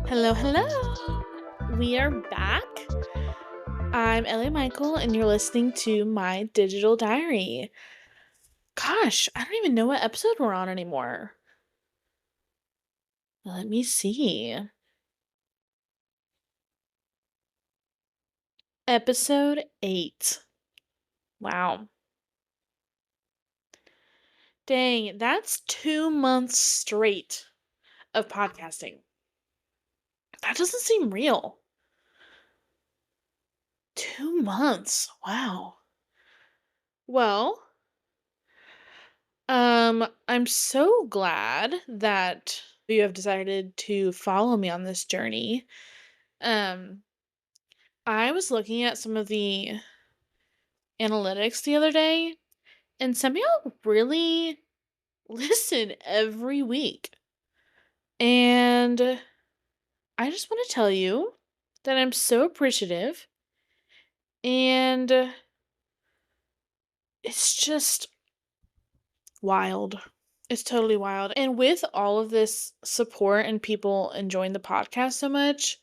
Hello, hello. We are back. I'm Ellie Michael, and you're listening to my digital diary. Gosh, I don't even know what episode we're on anymore. Let me see. Episode 8. Wow. Dang, that's 2 months straight of podcasting. That doesn't seem real. 2 months. Wow. Well, I'm so glad that you have decided to follow me on this journey. Um, I was looking at some of the analytics the other day, and some of y'all really listen every week. And I just want to tell you that I'm so appreciative, and it's just wild. It's totally wild. And with all of this support and people enjoying the podcast so much,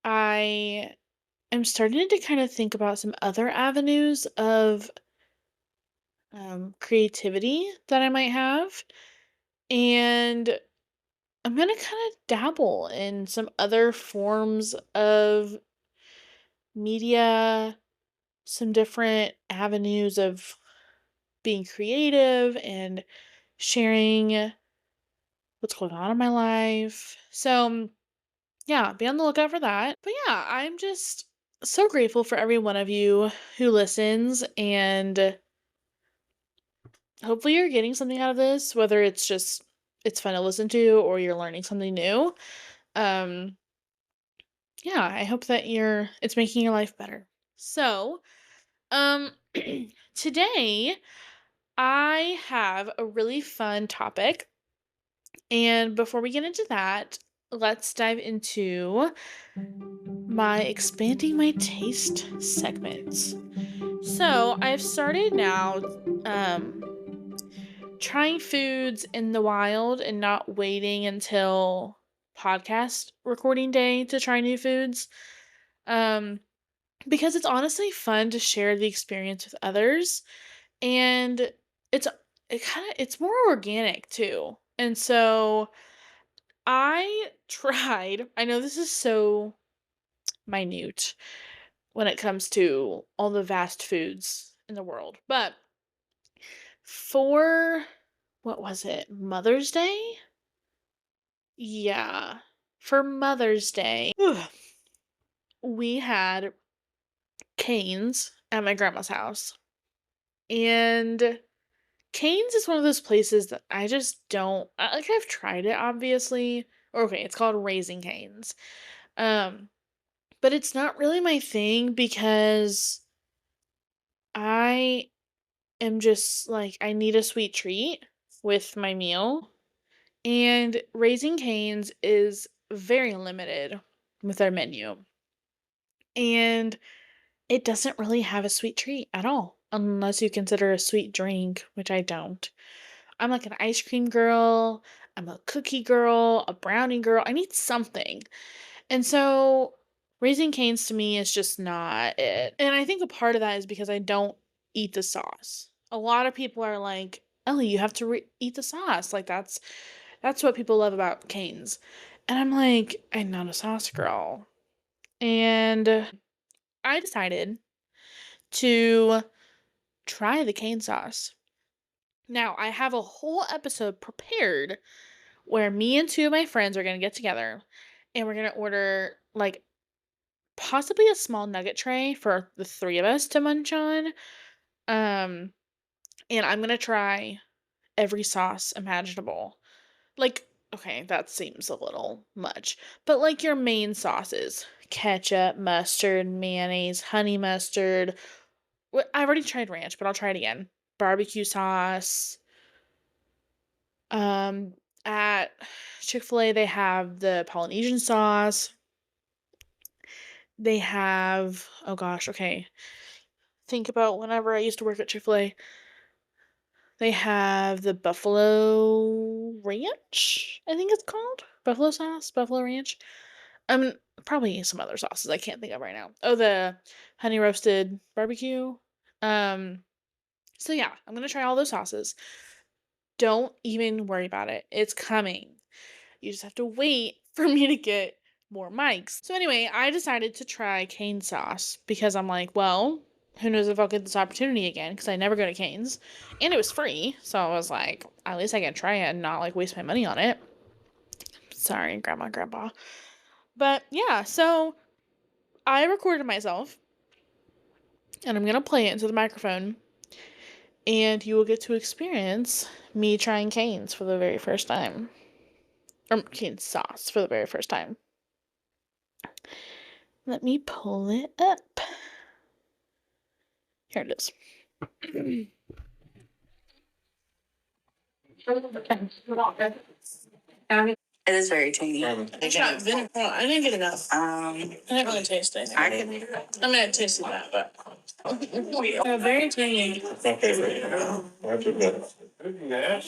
I am starting to kind of think about some other avenues of creativity that I might have. And I'm going to kind of dabble in some other forms of media, some different avenues of being creative and sharing what's going on in my life. So, yeah, be on the lookout for that. But yeah, I'm just so grateful for every one of you who listens, and hopefully you're getting something out of this, whether it's just it's fun to listen to or you're learning something new. Um yeah, I hope that it's making your life better. So, um today I have a really fun topic, and before we get into that, let's dive into my expanding my taste segments. So, I've started now um trying foods in the wild and not waiting until podcast recording day to try new foods. Um, because it's honestly fun to share the experience with others, and it's it's more organic too. And so I tried, I know this is so minute when it comes to all the vast foods in the world, but for what was it? Mother's Day? Yeah. For Mother's Day, we had Cane's at my grandma's house. And Cane's is one of those places that I just don't like. I've tried it, obviously. Okay, it's called Raising Cane's. Um, but it's not really my thing because I am just like I need a sweet treat with my meal. And Raising Cane's is very limited with their menu. And it doesn't really have a sweet treat at all, unless you consider a sweet drink, which I don't. I'm like an ice cream girl, I'm a cookie girl, a brownie girl. I need something. And so Raising Cane's to me is just not it. And I think a part of that is because I don't eat the sauce. A lot of people are like, Ellie, you have to eat the sauce. Like that's what people love about Cane's. And I'm like, I'm not a sauce girl. And I decided to try the cane sauce. Now, I have a whole episode prepared where me and two of my friends are going to get together and we're going to order like possibly a small nugget tray for the three of us to munch on. Um and I'm going to try every sauce imaginable. Like, okay, that seems a little much, but like your main sauces: ketchup, mustard, mayonnaise, honey mustard. I've already tried ranch, but I'll try it again. Barbecue sauce. Um, at Chick-fil-A, they have the Polynesian sauce. They have, oh gosh, okay. Think about whenever I used to work at Chick-fil-A. They have the buffalo ranch, I think it's called. Buffalo sauce, buffalo ranch. Um, Probably some other sauces I can't think of right now. Oh, the honey roasted barbecue. Um, so yeah, I'm gonna try all those sauces. Don't even worry about it. It's coming. You just have to wait for me to get more mics. So anyway, I decided to try cane sauce because I'm like, well, who knows if I'll get this opportunity again, because I never go to Cane's. And it was free. So I was like, at least I can try it and not like waste my money on it. Sorry, grandma, grandpa. But yeah, so I recorded myself and I'm gonna play it into the microphone, and you will get to experience me trying Cane's for the very first time. Or Cane's sauce for the very first time. Let me pull it up. Here it is. It is very tangy. It's got vinegar. Oh, I didn't get enough. I didn't really taste it. I mean, I tasted that, but very tangy.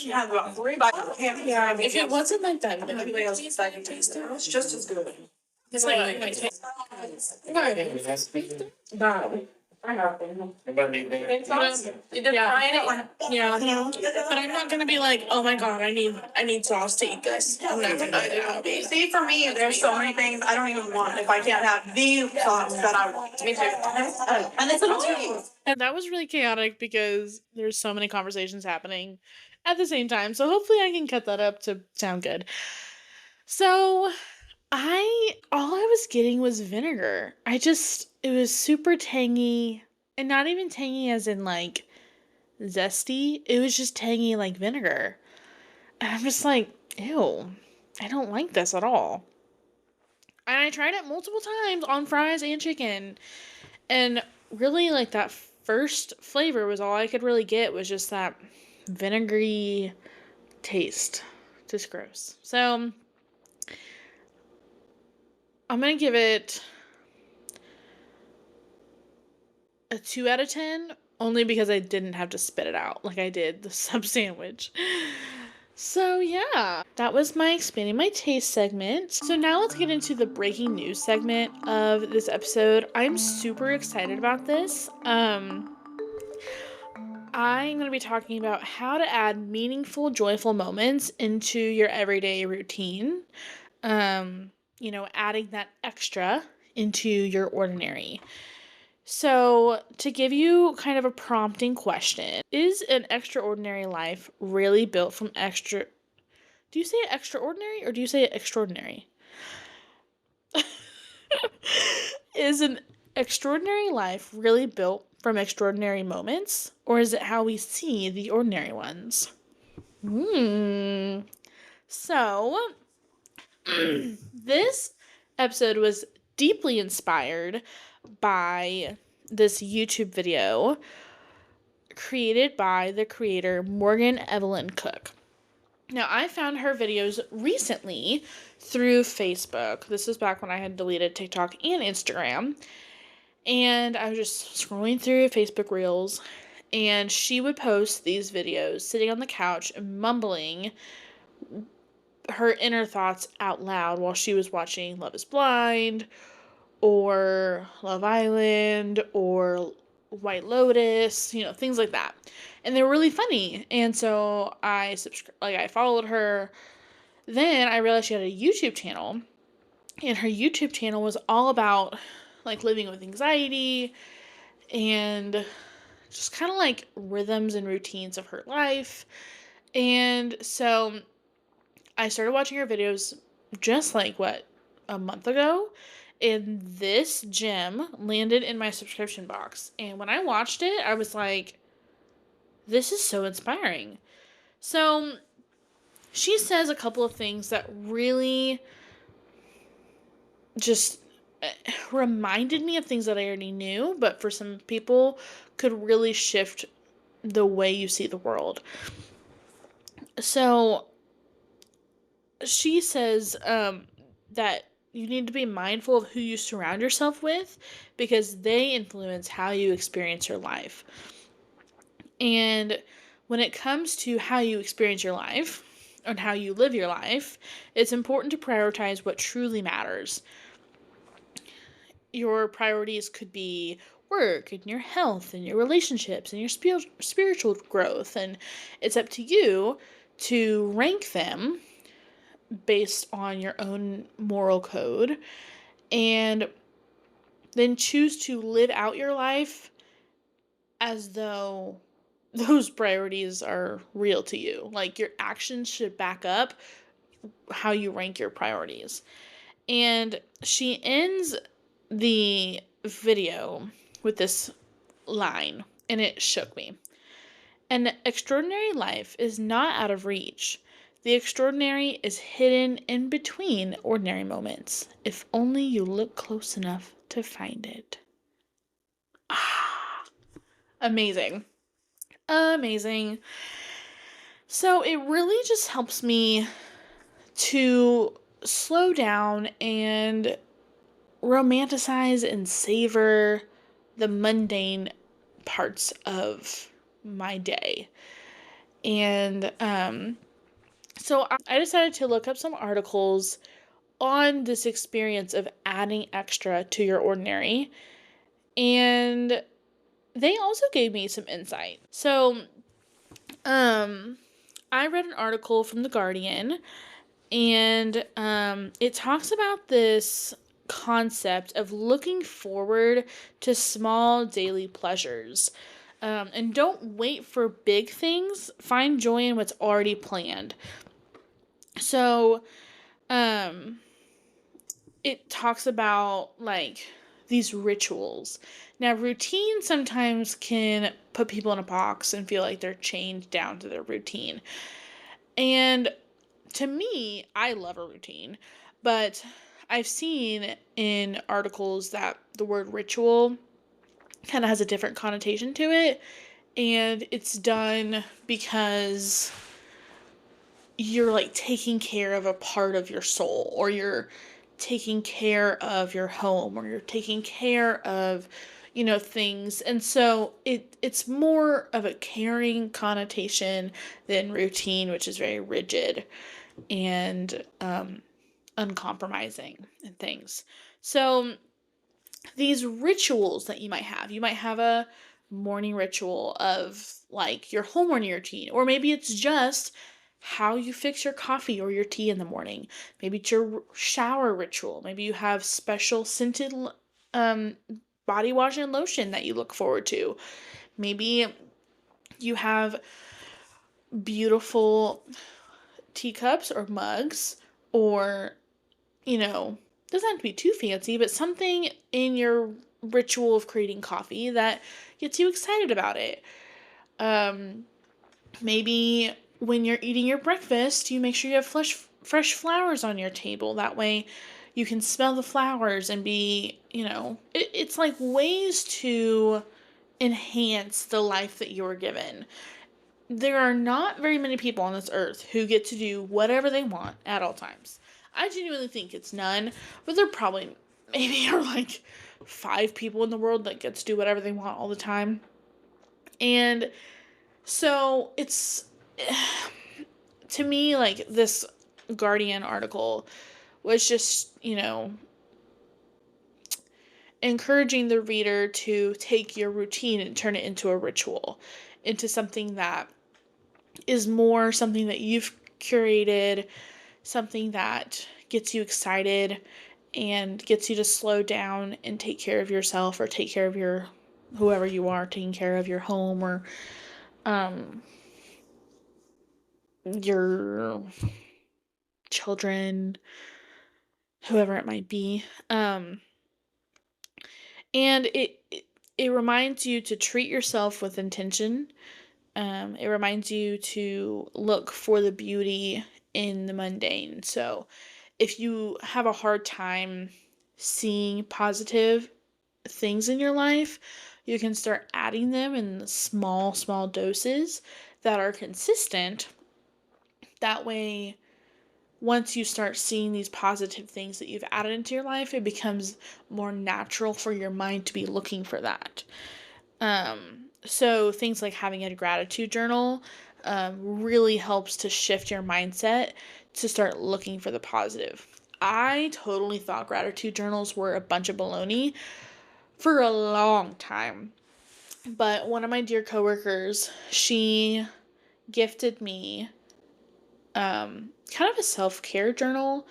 Yeah, about 3 bites. Yeah, if it wasn't like that, everybody else decided to taste it. It's just as good. It's like my taste. Yeah, but I'm not gonna be like, oh my god, I need sauce to eat this. I'm not gonna do that. See, for me, there's so many things I don't even want if I can't have the sauce that I want. Me too. And it's annoying. And that was really chaotic because there's so many conversations happening at the same time. So hopefully I can cut that up to sound good. So all I was getting was vinegar. It was super tangy, and not even tangy as in like zesty. It was just tangy like vinegar. And I'm just like, ew, I don't like this at all. And I tried it multiple times on fries and chicken. And really, like, that first flavor was all I could really get, was just that vinegary taste. Just gross. So I'm going to give it a 2 out of 10, only because I didn't have to spit it out like I did the sub sandwich. So yeah, that was my expanding my taste segment. So now let's get into the breaking news segment of this episode. I'm super excited about this. I'm going to be talking about how to add meaningful, joyful moments into your everyday routine. Adding that extra into your ordinary. So, to give you kind of a prompting question, is an extraordinary life really built from extra... Do you say extraordinary or do you say extraordinary? Is an extraordinary life really built from extraordinary moments, or is it how we see the ordinary ones? So, this episode was deeply inspired by this YouTube video created by the creator Morgan Evelyn Cook. Now, I found her videos recently through Facebook. This was back when I had deleted TikTok and Instagram. And I was just scrolling through Facebook Reels, and she would post these videos sitting on the couch and mumbling her inner thoughts out loud while she was watching Love is Blind or Love Island or White Lotus, things like that. And they were really funny. And so I followed her. Then I realized she had a YouTube channel, and her YouTube channel was all about like living with anxiety and just kind of like rhythms and routines of her life. And so I started watching her videos just like a month ago, and this gem landed in my subscription box. And when I watched it, I was like, this is so inspiring. So she says a couple of things that really just reminded me of things that I already knew, but for some people could really shift the way you see the world. So she says that you need to be mindful of who you surround yourself with, because they influence how you experience your life. And when it comes to how you experience your life, on how you live your life, it's important to prioritize what truly matters. Your priorities could be work and your health and your relationships and your spiritual growth. And it's up to you to rank them based on your own moral code and then choose to live out your life as though those priorities are real to you. Like your actions should back up how you rank your priorities. And she ends the video with this line, and it shook me. An extraordinary life is not out of reach. The extraordinary is hidden in between ordinary moments, if only you look close enough to find it. Ah, amazing. Amazing. So it really just helps me to slow down and romanticize and savor the mundane parts of my day. And so I decided to look up some articles on this experience of adding extra to your ordinary. And they also gave me some insight. So I read an article from The Guardian, and it talks about this concept of looking forward to small daily pleasures. And don't wait for big things. Find joy in what's already planned. So, it talks about like these rituals. Now, routine sometimes can put people in a box and feel like they're chained down to their routine. And to me, I love a routine, but I've seen in articles that the word ritual kind of has a different connotation to it, and it's done because you're like taking care of a part of your soul, or you're taking care of your home, or you're taking care of things. And so it's more of a caring connotation than routine, which is very rigid and uncompromising and things. So these rituals that you might have a morning ritual of like your whole morning routine, or maybe it's just how you fix your coffee or your tea in the morning. Maybe it's your shower ritual. Maybe you have special scented um, body wash and lotion that you look forward to. Maybe you have beautiful teacups or mugs, or doesn't have to be too fancy, but something in your ritual of creating coffee that gets you excited about it. Um, Maybe when you're eating your breakfast, you make sure you have fresh flowers on your table. That way you can smell the flowers and be, it's like ways to enhance the life that you're given. There are not very many people on this earth who get to do whatever they want at all times. I genuinely think it's none, but there probably maybe are like 5 people in the world that get to do whatever they want all the time. And so it's to me like this Guardian article was just, encouraging the reader to take your routine and turn it into a ritual, into something that is more something that you've curated, something that gets you excited and gets you to slow down and take care of yourself, or take care of your whoever you are, taking care of your home, or your children, whoever it might be. And it reminds you to treat yourself with intention. It reminds you to look for the beauty in the mundane. So if you have a hard time seeing positive things in your life, you can start adding them in small doses that are consistent. That way, once you start seeing these positive things that you've added into your life, it becomes more natural for your mind to be looking for that. So things like having a gratitude journal, really helps to shift your mindset to start looking for the positive. I totally thought gratitude journals were a bunch of baloney for a long time. But one of my dear coworkers, she gifted me kind of a self-care journal,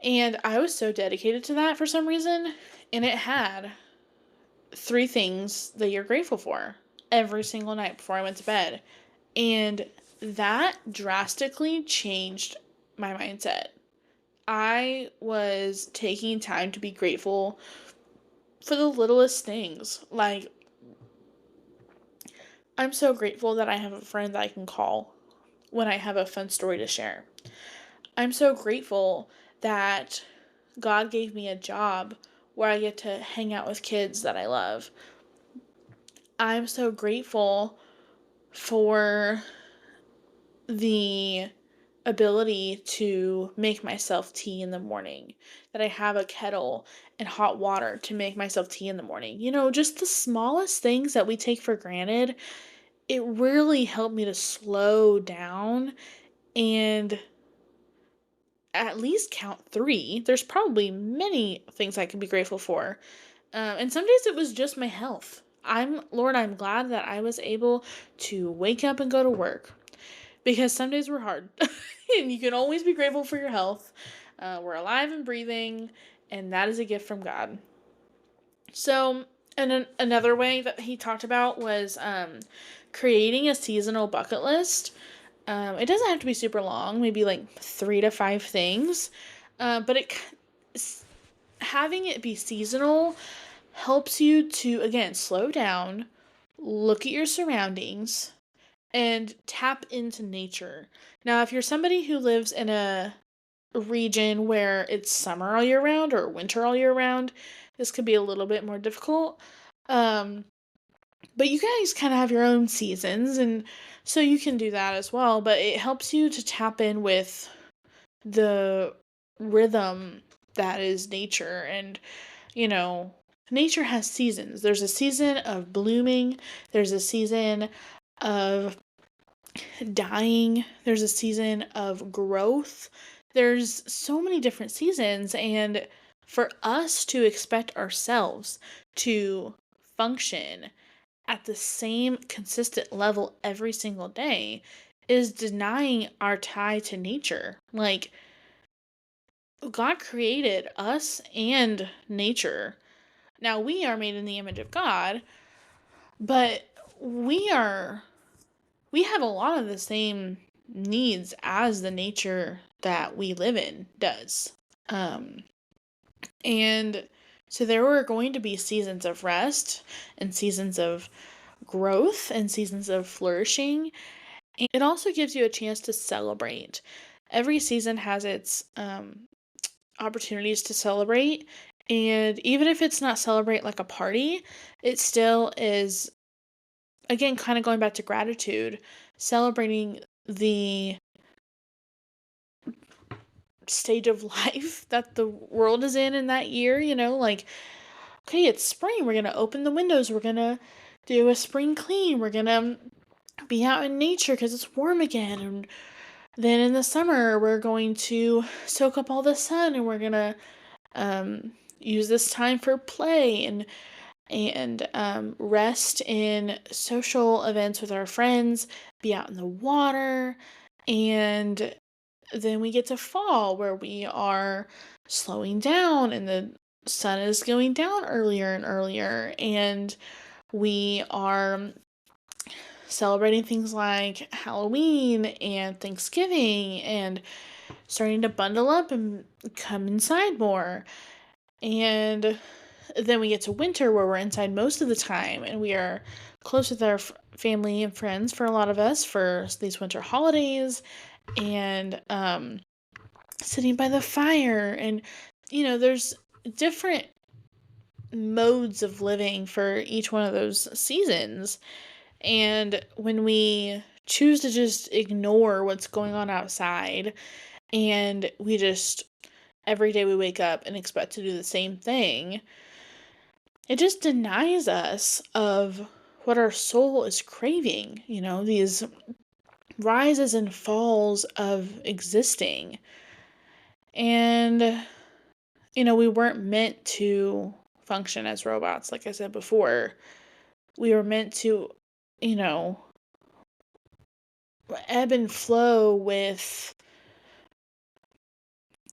and I was so dedicated to that for some reason, and it had three things that you're grateful for every single night before I went to bed. And that drastically changed my mindset. I was taking time to be grateful for the littlest things. Like, I'm so grateful that I have a friend that I can call when I have a fun story to share. I'm so grateful that God gave me a job where I get to hang out with kids that I love. I'm so grateful for the ability to make myself tea in the morning, that I have a kettle and hot water to make myself tea in the morning. Just the smallest things that we take for granted, it really helped me to slow down and at least count three. There's probably many things I can be grateful for. And some days it was just my health. I'm glad that I was able to wake up and go to work because some days were hard. And you can always be grateful for your health. We're alive and breathing, and that is a gift from God. So, and another way that he talked about was creating a seasonal bucket list. It doesn't have to be super long, maybe like 3 to 5 things, but having it be seasonal helps you to, again, slow down, look at your surroundings, and tap into nature. Now, if you're somebody who lives in a region where it's summer all year round or winter all year round, this could be a little bit more difficult. Um, but you guys kind of have your own seasons, and so you can do that as well. But it helps you to tap in with the rhythm that is nature. And, you know, nature has seasons. There's a season of blooming, there's a season of dying, there's a season of growth. There's so many different seasons, and for us to expect ourselves to function at the same consistent level every single day is denying our tie to nature. Like, God created us and nature. Now, we are made in the image of God, but we are we have a lot of the same needs as the nature that we live in does. Um, and so there were going to be seasons of rest and seasons of growth and seasons of flourishing. And it also gives you a chance to celebrate. Every season has its opportunities to celebrate. And even if it's not celebrate like a party, it still is, again, kind of going back to gratitude, celebrating the stage of life that the world is in that year. Like, okay, it's spring, we're gonna open the windows, we're gonna do a spring clean, we're gonna be out in nature because it's warm again. And then in the summer we're going to soak up all the sun, and we're gonna use this time for play and rest in social events with our friends, be out in the water. And then we get to fall, where we are slowing down and the sun is going down earlier and earlier, and we are celebrating things like Halloween and Thanksgiving and starting to bundle up and come inside more. And then we get to winter, where we're inside most of the time, and we are close with our family and friends for a lot of us for these winter holidays, and sitting by the fire. And there's different modes of living for each one of those seasons. And when we choose to just ignore what's going on outside, and we just every day we wake up and expect to do the same thing, it just denies us of what our soul is craving. These rises and falls of existing. And, we weren't meant to function as robots, like I said before. We were meant to, you know, ebb and flow with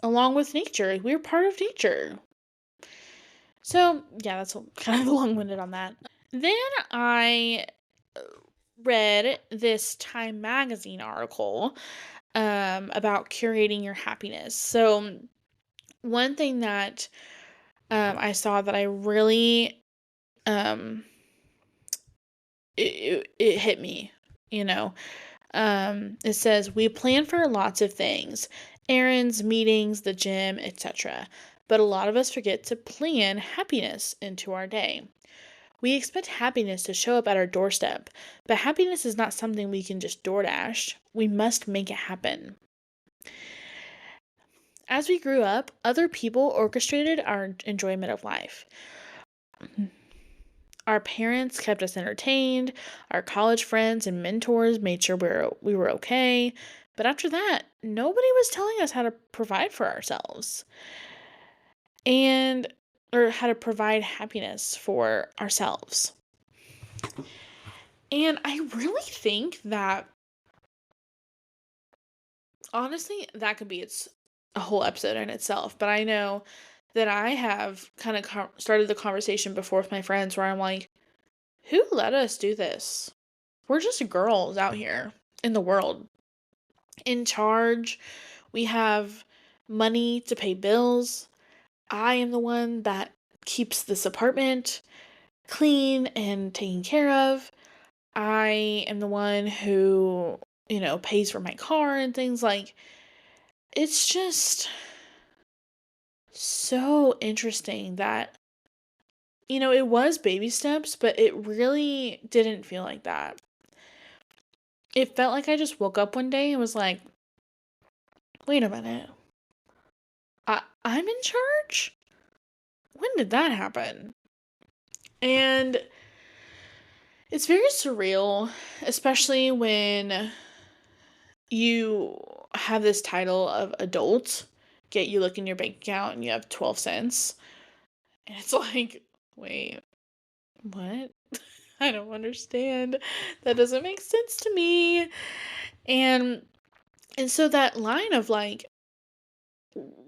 along with nature. We're part of nature. So, yeah, that's kind of long-winded on that. Then I read this Time magazine article about curating your happiness. So, one thing that I saw that I really um, it hit me, you know. It says we plan for lots of things, errands, meetings, the gym, etc. But a lot of us forget to plan happiness into our day. We expect happiness to show up at our doorstep, but happiness is not something we can just DoorDash. We must make it happen. As we grew up, other people orchestrated our enjoyment of life. Our parents kept us entertained, our college friends and mentors made sure we were okay. But after that, nobody was telling us how to provide for ourselves and or how to provide happiness for ourselves. And I really think that honestly, that could be a whole episode in itself, but I know that I have kind of started the conversation before with my friends where I'm like, who let us do this? We're just girls out here in the world, in charge. We have money to pay bills. I am the one that keeps this apartment clean and taken care of. I am the one who, pays for my car and things like it's just so interesting that it was baby steps, but it really didn't feel like that. It felt like I just woke up one day and was like, "Wait a minute. I'm in charge? When did that happen?" And it's very surreal, especially when you have this title of adult, yet you look in your bank account and you have 12 cents. And it's like, "Wait, what?" I don't understand. That doesn't make sense to me. And so that line of like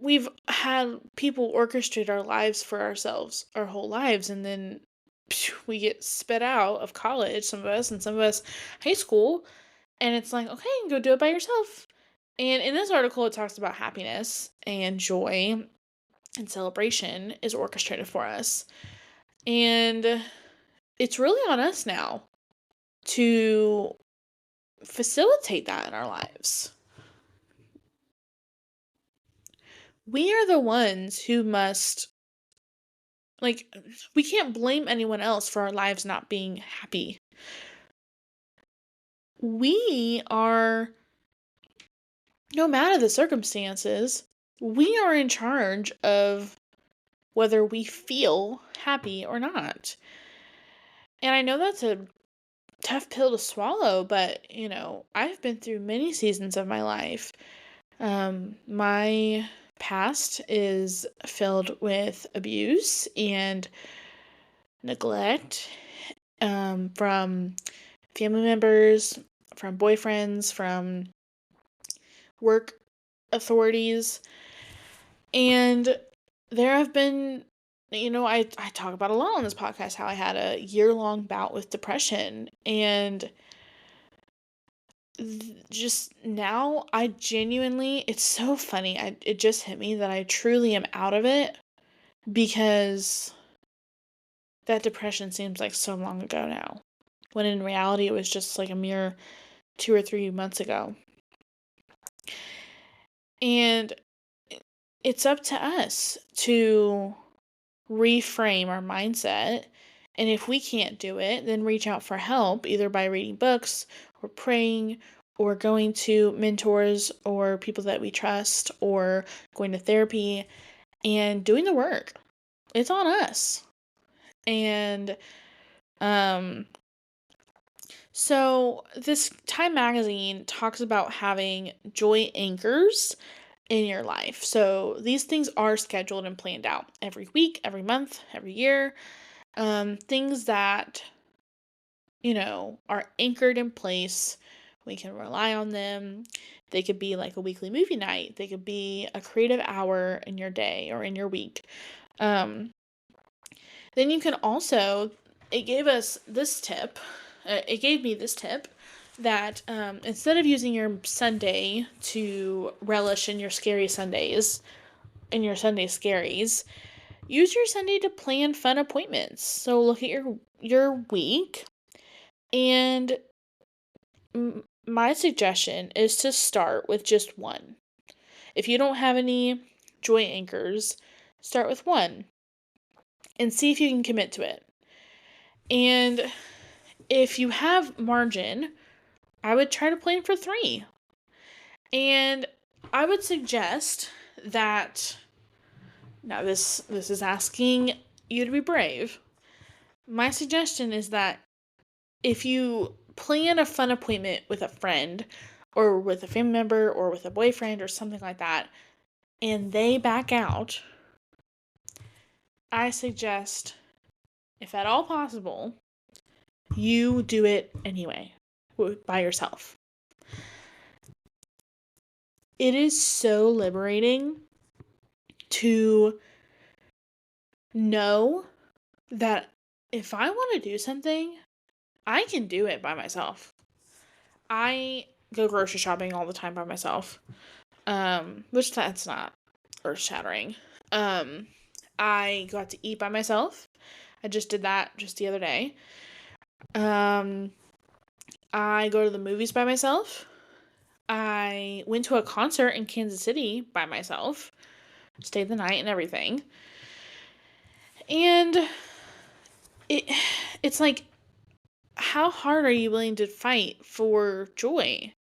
we've had people orchestrate our lives for ourselves our whole lives and then we get spit out of college, some of us and some of us high school, and it's like, okay, go do it by yourself. And in this article it talks about happiness and joy and celebration is orchestrated for us. And it's really on us now to facilitate that in our lives. We are the ones who must, like, we can't blame anyone else for our lives not being happy. We are, no matter the circumstances, we are in charge of whether we feel happy or not. And I know that's a tough pill to swallow, but I've been through many seasons of my life. My past is filled with abuse and neglect, from family members, from boyfriends, from work authorities. And there have been, I talk about a lot on this podcast how I had a year-long bout with depression. And just now, I genuinely, it's so funny. It just hit me that I truly am out of it because that depression seems like so long ago now, when in reality it was just like a mere 2 or 3 months ago. And it's up to us to reframe our mindset. And if we can't do it, then reach out for help, either by reading books or praying or going to mentors or people that we trust or going to therapy and doing the work. It's on us. And So, this Time magazine talks about having joy anchors in your life. So, these things are scheduled and planned out every week, every month, every year. Things that, are anchored in place. We can rely on them. They could be like a weekly movie night, they could be a creative hour in your day or in your week. Um, then you can also, it gave us this tip, it gave me this tip that instead of using your Sunday to relish in your scary Sundays, in your Sunday scaries, use your Sunday to plan fun appointments. So look at your week, and my suggestion is to start with just one. If you don't have any joy anchors, start with one and see if you can commit to it. And if you have margin, I would try to plan for 3. And I would suggest that, now this is asking you to be brave. My suggestion is that if you plan a fun appointment with a friend or with a family member or with a boyfriend or something like that, and they back out, I suggest, if at all possible, you do it anyway by yourself. It is so liberating to know that if I want to do something, I can do it by myself. I go grocery shopping all the time by myself, which that's not earth shattering. Um, I go out to eat by myself. I just did that just the other day. Um, I go to the movies by myself. I went to a concert in Kansas City by myself, stayed the night and everything. And it it's like, how hard are you willing to fight for joy?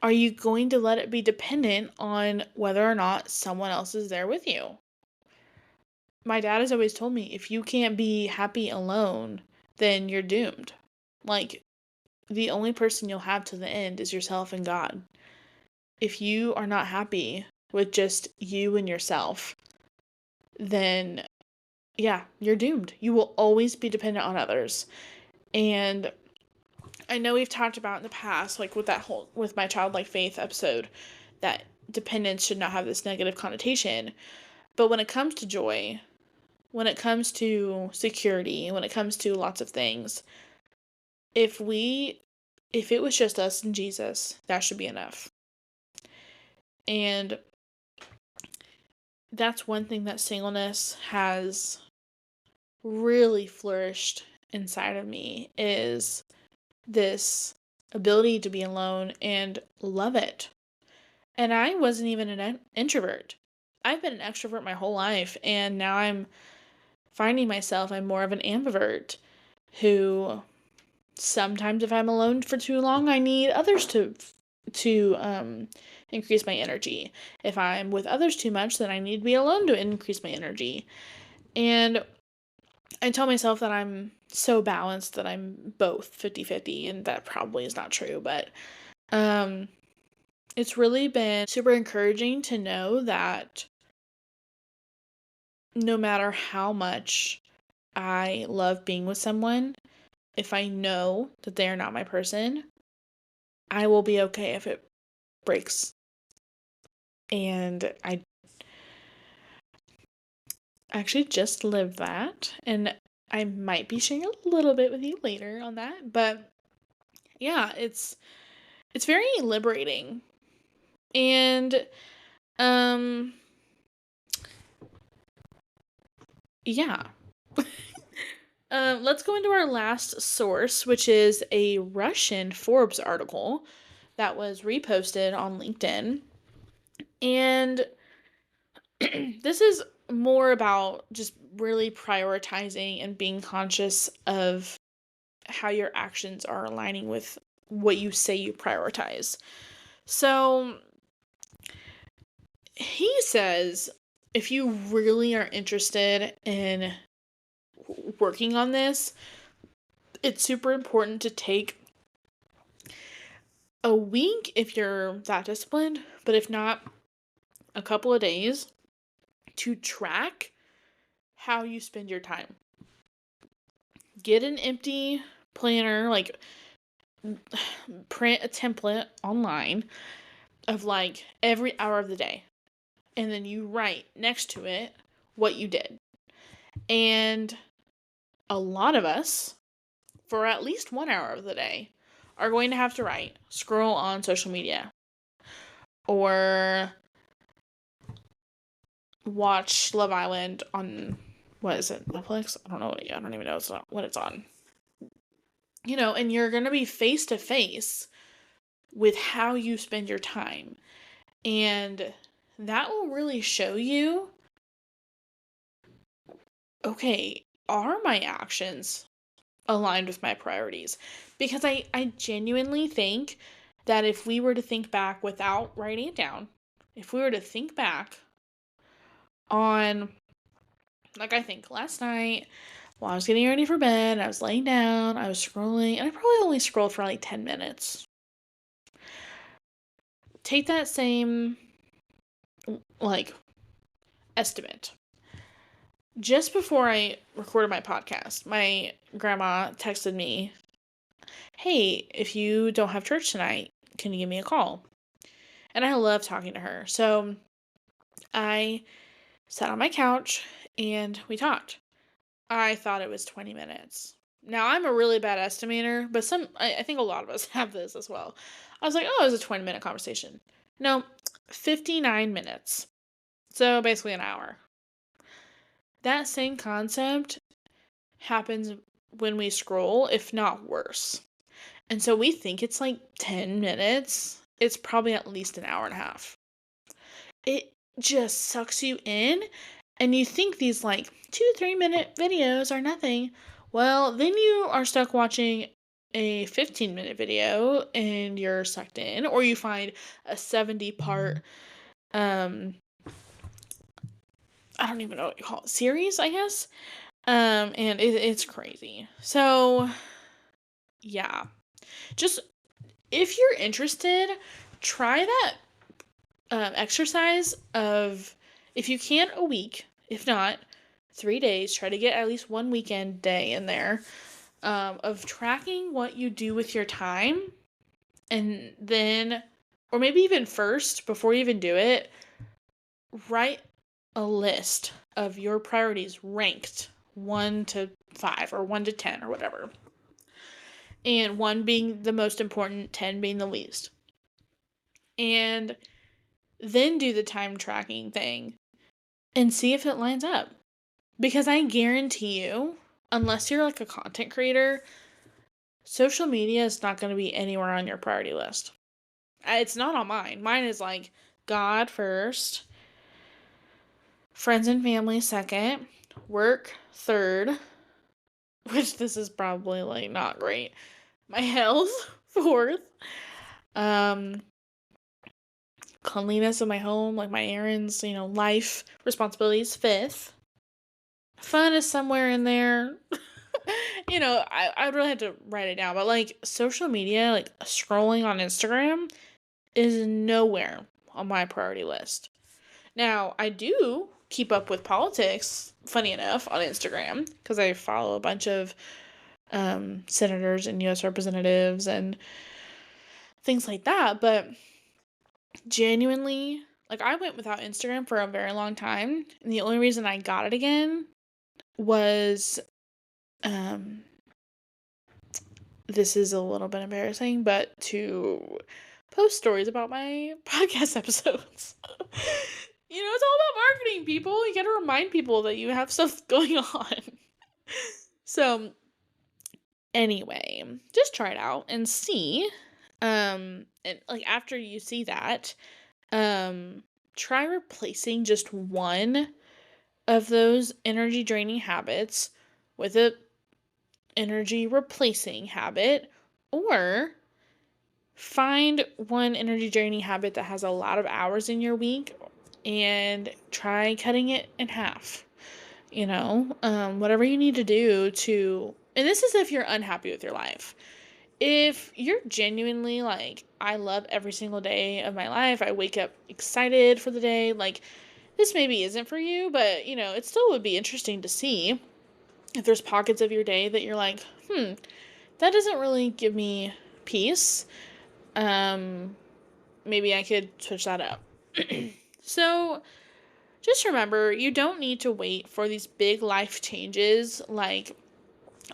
Are you going to let it be dependent on whether or not someone else is there with you? My dad has always told me, if you can't be happy alone, then you're doomed. Like, the only person you'll have to the end is yourself and God. If you are not happy with just you and yourself, then yeah, you're doomed. You will always be dependent on others. And I know we've talked about in the past, like with my childlike faith episode, that dependence should not have this negative connotation. But when it comes to joy, when it comes to security, when it comes to lots of things, if it was just us and Jesus, that should be enough. And that's one thing that singleness has really flourished inside of me, is this ability to be alone and love it. And I wasn't even an introvert. I've been an extrovert my whole life, and now I'm finding myself, I'm more of an ambivert who sometimes, if I'm alone for too long, I need others to increase my energy. If I'm with others too much, then I need to be alone to increase my energy. And I tell myself that I'm so balanced that I'm both 50-50, and that probably is not true, but um it's really been super encouraging to know that no matter how much I love being with someone, if I know that they are not my person, I will be okay if it breaks. And I actually just lived that, and I might be sharing a little bit with you later on that, but yeah, it's very liberating. And um yeah. Let's go into our last source, which is a Russian Forbes article that was reposted on LinkedIn. And this is more about just really prioritizing and being conscious of how your actions are aligning with what you say you prioritize. So he says, if you really are interested in working on this, It's super important to take a week if you're that disciplined, but if not, a couple of days to track how you spend your time. Get an empty planner, like print a template online of like every hour of the day. And then you write next to it what you did. And a lot of us, for at least 1 hour of the day, are going to have to write, scroll on social media, or watch Love Island on, what is it, Netflix? I don't know. I don't even know what it's on. And you're going to be face to face with how you spend your time. And that will really show you, okay, are my actions aligned with my priorities? Because I genuinely think that if we were to think back without writing it down, if we were to think back on, like, I think last night while I was getting ready for bed, I was laying down, I was scrolling, and I probably only scrolled for like 10 minutes. Take that same, like, estimate. Just before I recorded my podcast, my grandma texted me, hey, if you don't have church tonight, can you give me a call? And I love talking to her. So I sat on my couch and we talked. I thought it was 20 minutes. Now, I'm a really bad estimator, but I think a lot of us have this as well. I was like, oh, it was a 20-minute conversation. No, 59 minutes. So basically an hour. That same concept happens when we scroll, if not worse. And so we think it's like 10 minutes. It's probably at least an hour and a half. It just sucks you in, and you think these like 2-3 minute videos are nothing. Well, then you are stuck watching a 15-minute video and you're sucked in, or you find a 70-part I don't even know what you call it, series, I guess. And it's crazy. So yeah, just if you're interested, try that exercise of, if you can, a week, if not 3 days, try to get at least one weekend day in there, of tracking what you do with your time. And then, or maybe even first, before you even do it, write a list of your priorities ranked 1 to 5 or 1 to 10 or whatever. And 1 being the most important, 10 being the least. And then do the time tracking thing and see if it lines up. Because I guarantee you, unless you're like a content creator, social media is not going to be anywhere on your priority list. It's not on mine. Mine is like God first, friends and family second, work third, which this is probably like not great. My health fourth, cleanliness of my home, like my errands, life responsibilities fifth. Fun is somewhere in there. I would really have to write it down, but like social media, like scrolling on Instagram is nowhere on my priority list. Now, I do keep up with politics, funny enough, on Instagram, because I follow a bunch of senators and U.S. representatives and things like that, but genuinely, like, I went without Instagram for a very long time, and the only reason I got it again was, this is a little bit embarrassing, but to post stories about my podcast episodes. It's all about marketing, people. You gotta remind people that you have stuff going on. So, anyway, just try it out and see. And like after you see that, try replacing just one of those energy draining habits with a energy replacing habit, or find one energy draining habit that has a lot of hours in your week and try cutting it in half. Whatever you need to do to And this is if you're unhappy with your life. If you're genuinely like, I love every single day of my life, I wake up excited for the day, like, this maybe isn't for you, but it still would be interesting to see if there's pockets of your day that you're like, that doesn't really give me peace. Um, Maybe I could switch that up. So just remember, you don't need to wait for these big life changes like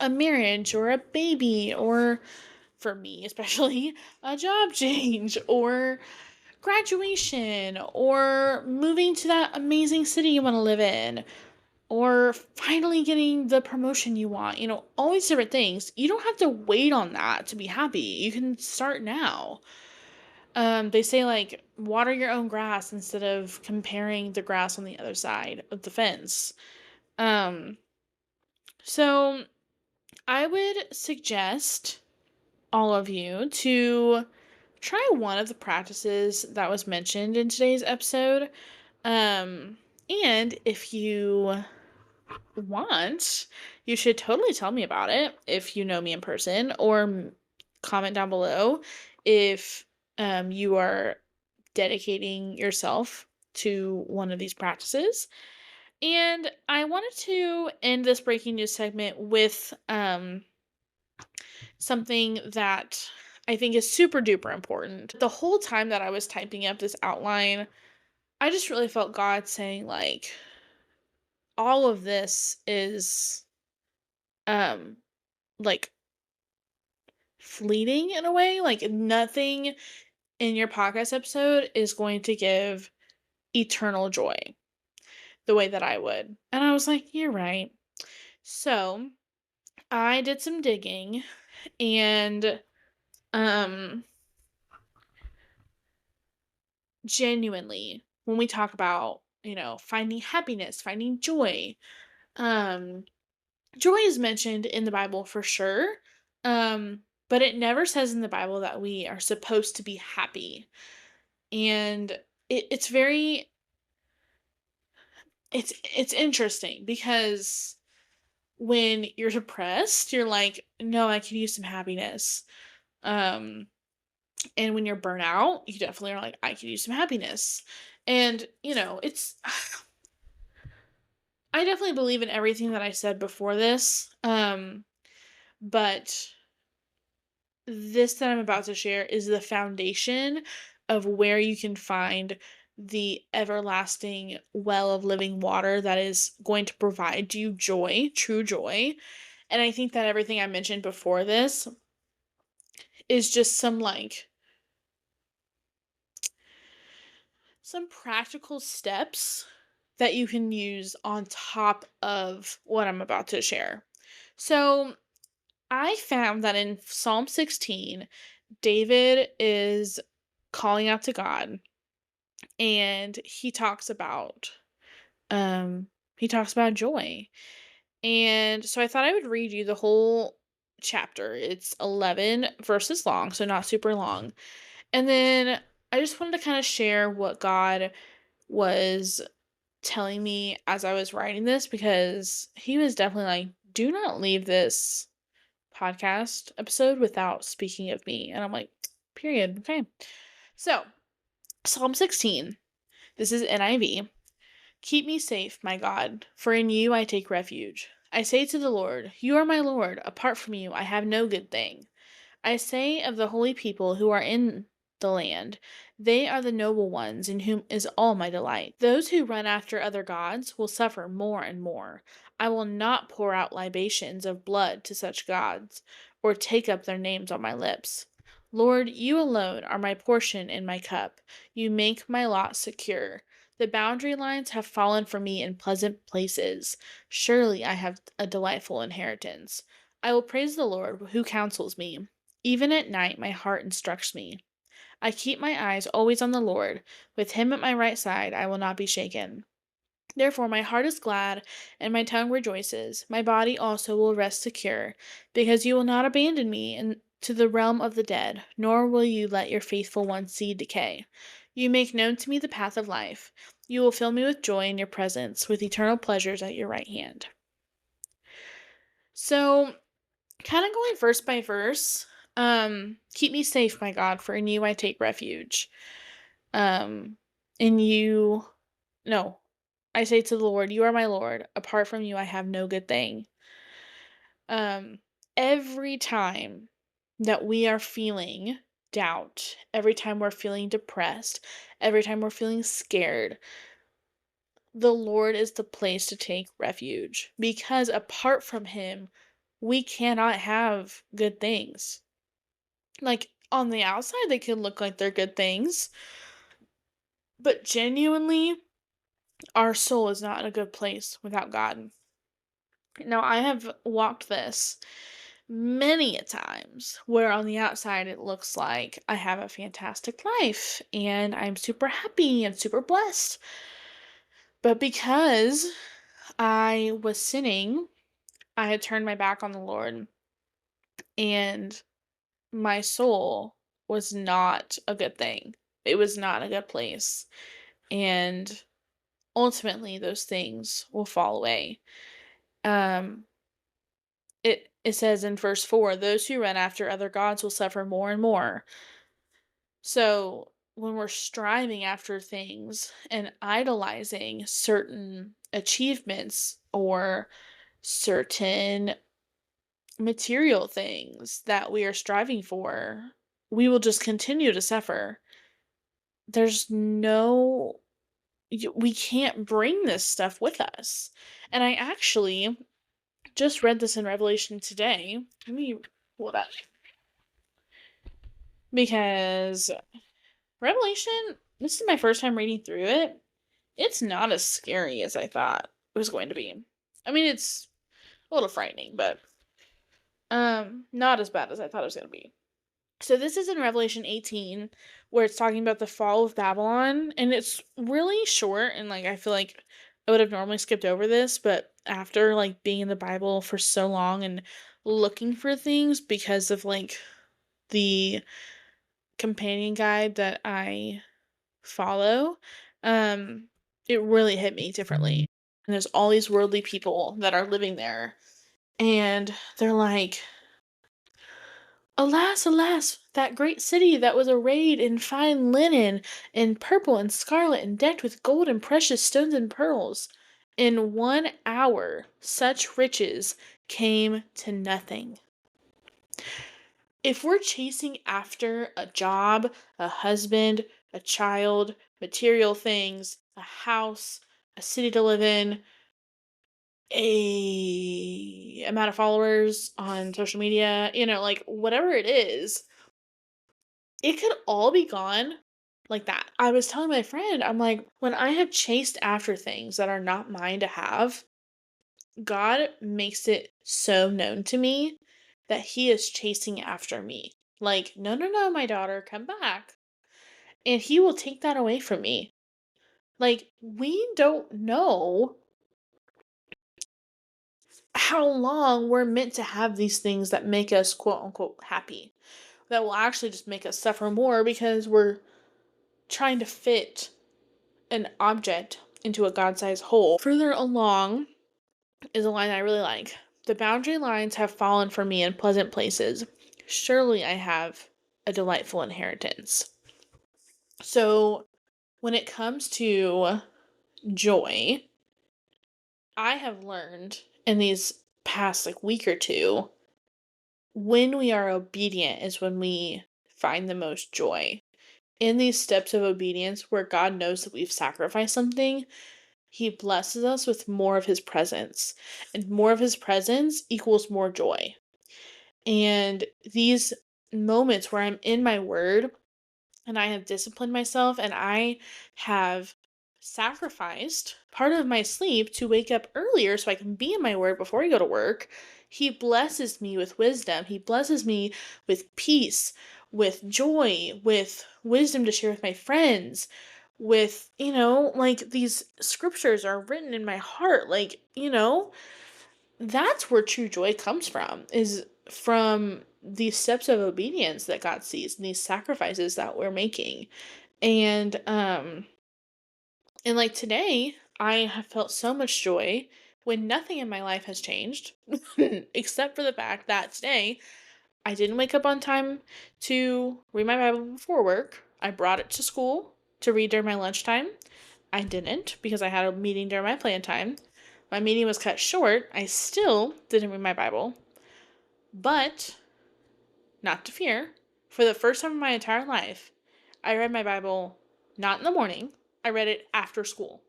a marriage or a baby, or for me especially, a job change or graduation or moving to that amazing city you want to live in or finally getting the promotion you want. All these different things. You don't have to wait on that to be happy. You can start now. They say like water your own grass instead of comparing the grass on the other side of the fence. Um, so I would suggest all of you to try one of the practices that was mentioned in today's episode. Um, and if you want, you should totally tell me about it if you know me in person, or comment down below if you are dedicating yourself to one of these practices. And I wanted to end this breaking news segment with something that I think is super duper important. The whole time that I was typing up this outline, I just really felt God saying, like, all of this is um like fleeting in a way. Like, nothing in your podcast episode is going to give eternal joy the way that I would. And I was like, you're right. So I did some digging, and um genuinely, when we talk about, finding happiness, finding joy, um joy is mentioned in the Bible for sure. But it never says in the Bible that we are supposed to be happy. And it's very it's interesting because when you're depressed, you're like, no, I could use some happiness. Um and when you're burnt out, you definitely are like, I could use some happiness. And it's I definitely believe in everything that I said before this. But this that I'm about to share is the foundation of where you can find the everlasting well of living water that is going to provide you joy, true joy. And I think that everything I mentioned before this is just some practical steps that you can use on top of what I'm about to share. So, I found that in Psalm 16, David is calling out to God, and he talks about joy. And so I thought I would read you the whole chapter. It's 11 verses long, so not super long. And then I just wanted to kind of share what God was telling me as I was writing this, because he was definitely like, do not leave this podcast episode without speaking of me. And I'm like, period. Okay. So, Psalm 16. This is NIV. Keep me safe, my God, for in you I take refuge. I say to the Lord, you are my Lord. Apart from you, I have no good thing. I say of the holy people who are in the land, they are the noble ones in whom is all my delight. Those who run after other gods will suffer more and more. I will not pour out libations of blood to such gods, or take up their names on my lips. Lord, you alone are my portion and my cup. You make my lot secure. The boundary lines have fallen for me in pleasant places. Surely I have a delightful inheritance. I will praise the Lord who counsels me. Even at night, my heart instructs me. I keep my eyes always on the Lord. With him at my right side, I will not be shaken. Therefore, my heart is glad, and my tongue rejoices. My body also will rest secure, because you will not abandon me to the realm of the dead, nor will you let your faithful one see decay. You make known to me the path of life. You will fill me with joy in your presence, with eternal pleasures at your right hand. So, kind of going verse by verse. Keep me safe, my God, for in you I take refuge. Um, in you, no, I say to the Lord, you are my Lord. Apart from you, I have no good thing. Um, every time that we are feeling doubt, every time we're feeling depressed, every time we're feeling scared, the Lord is the place to take refuge because apart from Him, we cannot have good things. Like on the outside, they can look like they're good things, but genuinely, our soul is not in a good place without God. Now, I have walked this many a times where on the outside it looks like I have a fantastic life and I'm super happy and super blessed. But because I was sinning, I had turned my back on the Lord and my soul was not a good thing. It was not a good place. And ultimately those things will fall away. Um it says in verse 4, those who run after other gods will suffer more and more. So when we're striving after things and idolizing certain achievements or certain material things that we are striving for, we will just continue to suffer. There's no we can't bring this stuff with us. And I actually just read this in Revelation today. Let me pull it up because Revelation, this is my first time reading through it. It's not as scary as I thought it was going to be. I mean, it's a little frightening, but not as bad as I thought it was going to be. So this is in Revelation 18 where it's talking about the fall of Babylon and it's really short and like I feel like I would have normally skipped over this, but after like being in the Bible for so long and looking for things because of like the companion guide that I follow, um, it really hit me differently. And there's all these worldly people that are living there, and they're like, alas, alas, that great city that was arrayed in fine linen, in purple and scarlet, and decked with gold and precious stones and pearls. In 1 hour, such riches came to nothing. If we're chasing after a job, a husband, a child, material things, a house, a city to live in, a amount of followers on social media, like whatever it is, it could all be gone like that. I was telling my friend, I'm like, when I have chased after things that are not mine to have, God makes it so known to me that He is chasing after me. Like, no, no, no, my daughter, come back. And He will take that away from me. Like, we don't know how long we're meant to have these things that make us quote unquote happy. That will actually just make us suffer more because we're trying to fit an object into a God sized hole. Further along is a line I really like. The boundary lines have fallen for me in pleasant places. Surely I have a delightful inheritance. So, when it comes to joy, I have learned in these past like week or two, when we are obedient is when we find the most joy. In these steps of obedience where God knows that we've sacrificed something, He blesses us with more of His presence. And more of His presence equals more joy. And these moments where I'm in my word and I have disciplined myself and I have sacrificed part of my sleep to wake up earlier so I can be in my word before I go to work, He blesses me with wisdom. He blesses me with peace, with joy, with wisdom to share with my friends, with, like these scriptures are written in my heart. Like, that's where true joy comes from, is from these steps of obedience that God sees and these sacrifices that we're making. And like today, I have felt so much joy when nothing in my life has changed except for the fact that today I didn't wake up on time to read my Bible before work. I brought it to school to read during my lunchtime. I didn't because I had a meeting during my plan time. My meeting was cut short. I still didn't read my Bible. But, not to fear, for the first time in my entire life, I read my Bible not in the morning, I read it after school.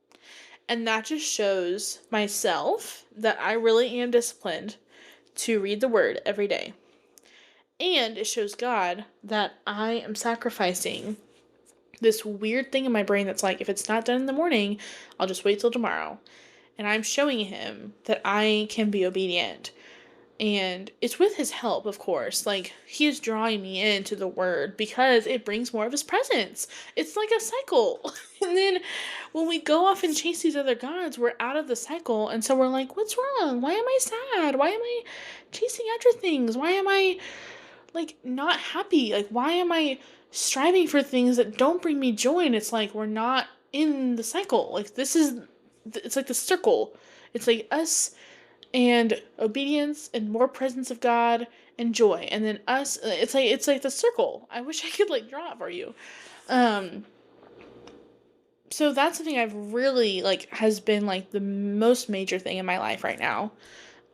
And that just shows myself that I really am disciplined to read the word every day. And it shows God that I am sacrificing this weird thing in my brain that's like, if it's not done in the morning, I'll just wait till tomorrow. And I'm showing him that I can be obedient. And it's with his help, of course. Like, he is drawing me into the word because it brings more of his presence. It's like a cycle. And then when we go off and chase these other gods, we're out of the cycle. And so we're like, what's wrong? Why am I sad? Why am I chasing after things? Why am I, like, not happy? Like, why am I striving for things that don't bring me joy? And it's like, we're not in the cycle. Like, it's like the circle. It's like us and obedience and more presence of God and joy, and then us. It's like the circle. I wish I could like draw it for you. um so that's something I've really like has been like the most major thing in my life right now.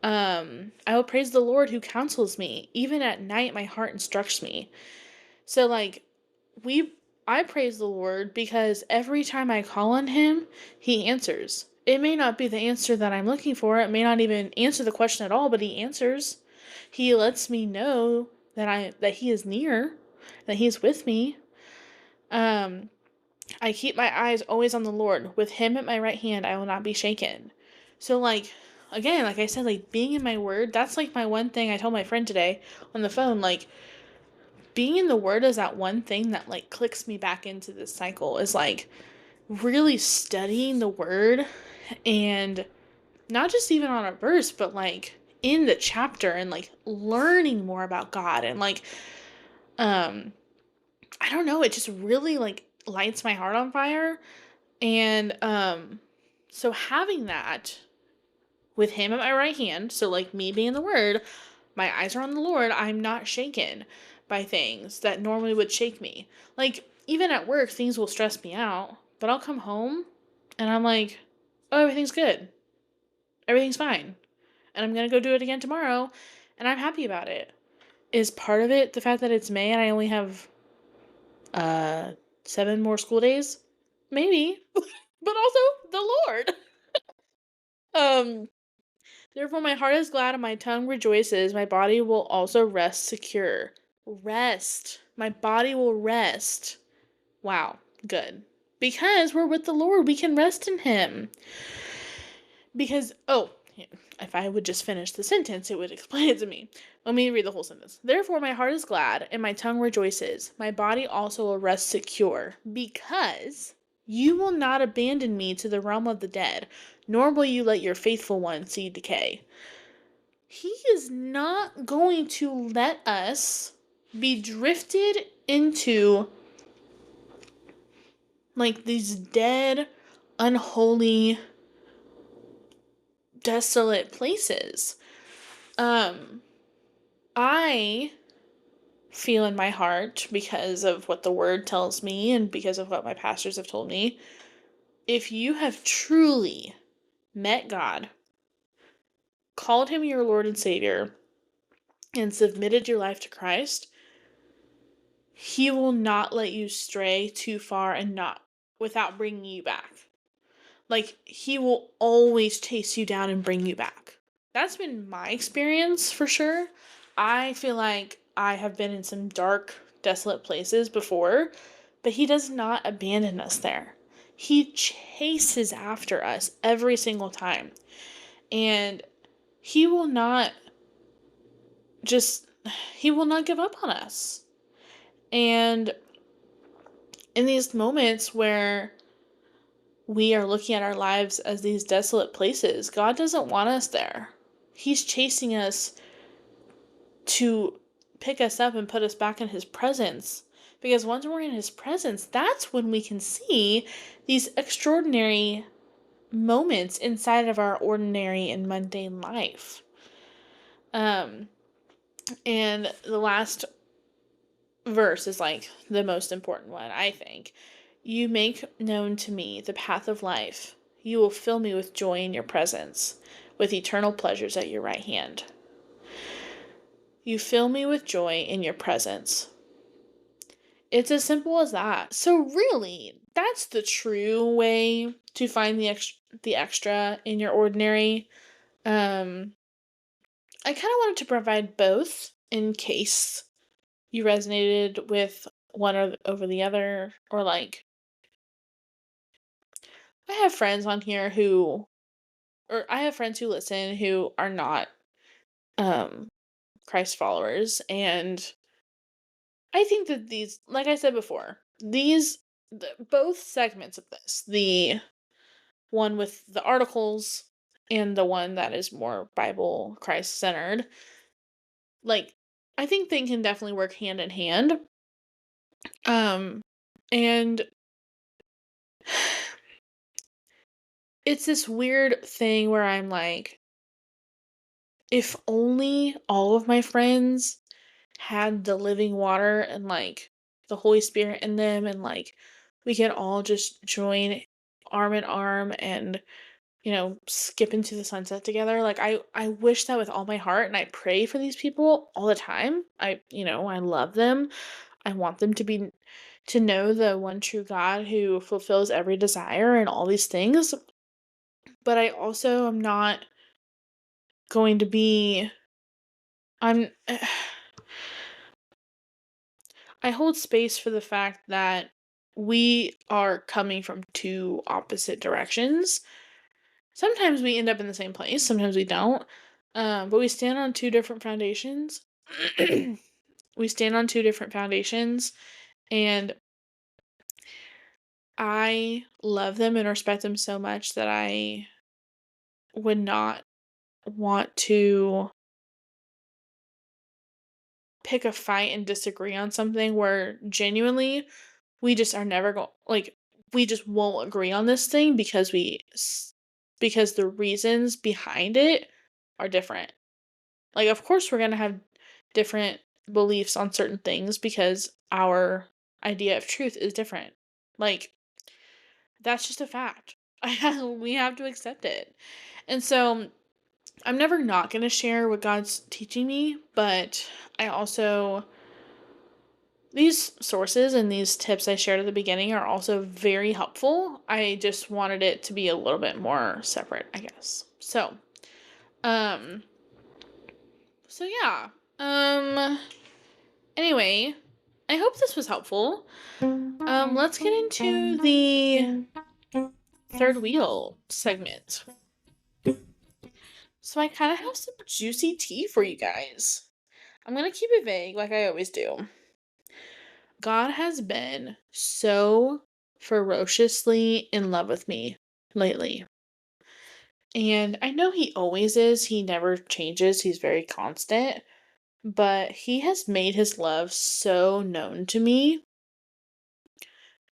I will praise the Lord who counsels me. Even at night my heart instructs me. So like we I praise the Lord because every time I call on him, he answers. It may not be the answer that I'm looking for. It may not even answer the question at all, but he answers. He lets me know that he is near, that he's with me. Um I keep my eyes always on the Lord. With him at my right hand, I will not be shaken. So like again, like I said, like being in my word, that's like my one thing I told my friend today on the phone, like being in the word is that one thing that like clicks me back into this cycle, is like really studying the word, and not just even on a verse, but like in the chapter, and like learning more about God, and like um I don't know, it just really like lights my heart on fire. And so having that with him at my right hand, so like me being in the word, my eyes are on the Lord, I'm not shaken by things that normally would shake me. Like, even at work, things will stress me out, but I'll come home and I'm like, oh, everything's good. Everything's fine. And I'm going to go do it again tomorrow, and I'm happy about it. Is part of it the fact that it's May and I only have uh 7 more school days? Maybe. But also the Lord. Um Therefore, my heart is glad and my tongue rejoices. My body will also rest secure. Rest. My body will rest. Wow, good. Because we're with the Lord, we can rest in Him. Because, oh, if I would just finish the sentence, it would explain it to me. Let me read the whole sentence. Therefore, my heart is glad and my tongue rejoices. My body also will rest secure. Because you will not abandon me to the realm of the dead, nor will you let your faithful one see decay. He is not going to let us be drifted into like these dead, unholy, desolate places. I feel in my heart, because of what the word tells me and because of what my pastors have told me, if you have truly met God, called him your Lord and Savior, and submitted your life to Christ, he will not let you stray too far and not without bringing you back. Like, he will always chase you down and bring you back. That's been my experience for sure. I feel like I have been in some dark, desolate places before, but he does not abandon us there. He chases after us every single time. And he will not just, he will not give up on us. And in these moments where we are looking at our lives as these desolate places, God doesn't want us there. He's chasing us to pick us up and put us back in his presence. Because once we're in his presence, that's when we can see these extraordinary moments inside of our ordinary and mundane life. Um, and the last verse is like the most important one, I think. You make known to me the path of life. You will fill me with joy in your presence, with eternal pleasures at your right hand. You fill me with joy in your presence. It's as simple as that. So really, that's the true way to find the extra in your ordinary. Um I kind of wanted to provide both in case you resonated with one or over the other, or like I have friends on here who or I have friends who listen who are not um Christ followers, and I think that these, like I said before, both segments of this, the one with the articles and the one that is more Bible Christ centered, like I think they can definitely work hand in hand. Um and it's this weird thing where I'm like, if only all of my friends had the living water and like the Holy Spirit in them, and like we could all just join arm in arm and skip into the sunset together. Like I wish that with all my heart, and I pray for these people all the time. I love them. I want them to know the one true God who fulfills every desire and all these things. But I also am not going to be I'm I hold space for the fact that we are coming from two opposite directions. Sometimes we end up in the same place, sometimes we don't. But we stand on two different foundations. We stand on two different foundations, and I love them and respect them so much that I would not want to pick a fight and disagree on something where genuinely we just are never going, like, we just won't agree on this thing because because the reasons behind it are different. Like, of course we're going to have different beliefs on certain things because our idea of truth is different. Like, that's just a fact. We have to accept it. And so I'm never not going to share what God's teaching me, but I also, these sources and these tips I shared at the beginning are also very helpful. I just wanted it to be a little bit more separate, I guess. Um, so yeah. Anyway, I hope this was helpful. Let's get into the third wheel segment. So I kind of have some juicy tea for you guys. I'm going to keep it vague like I always do. God has been so ferociously in love with me lately. And I know he always is. He never changes. He's very constant. But he has made his love so known to me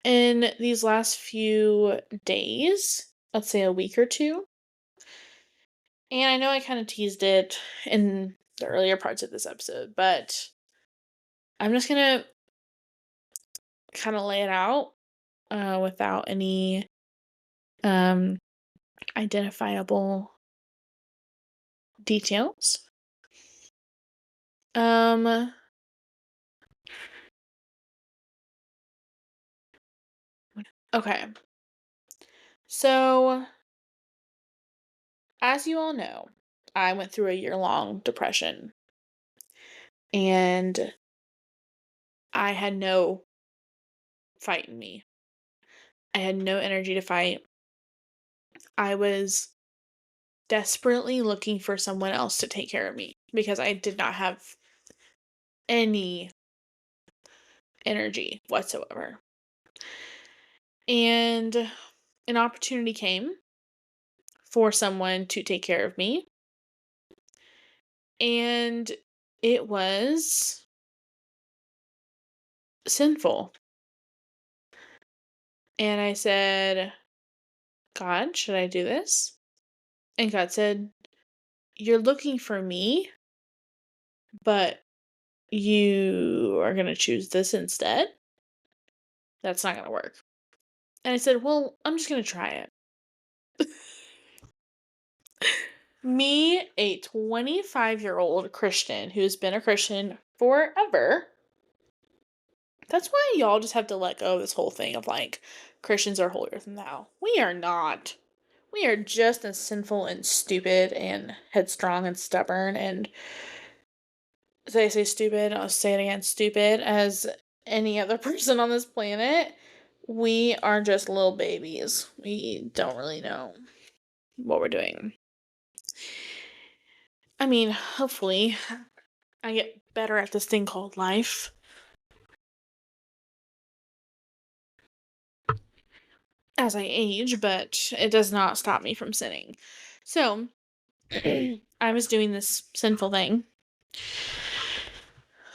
in these last few days, let's say a week or two. And I know I kind of teased it in the earlier parts of this episode, but I'm just going to kind of lay it out without any um, identifiable details. Um, okay. So, as you all know, I went through a year-long depression, and I had no fight in me. I had no energy to fight. I was desperately looking for someone else to take care of me because I did not have any energy whatsoever. And an opportunity came for someone to take care of me, and it was sinful. And I said, God, should I do this? And God said, you're looking for me, but you are going to choose this instead. That's not going to work. And I said, well, I'm just going to try it. Me, a 25-year-old Christian who's been a Christian forever. That's why y'all just have to let go of this whole thing of like Christians are holier than thou. We are not. We are just as sinful and stupid and headstrong and stubborn and as I say stupid, I'll say it again, stupid as any other person on this planet. We are just little babies. We don't really know what we're doing. I mean, hopefully I get better at this thing called life as I age, but it does not stop me from sinning. So, I was doing this sinful thing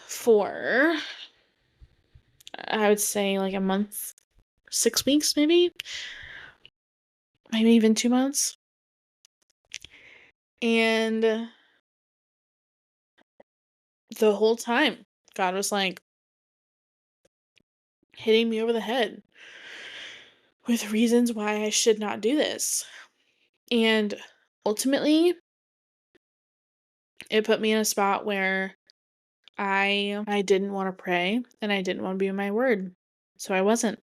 for, I would say, like a month, 6 weeks, maybe even 2 months. And the whole time, God was like hitting me over the head with reasons why I should not do this. And ultimately, it put me in a spot where I didn't want to pray and I didn't want to be in my word. So I wasn't.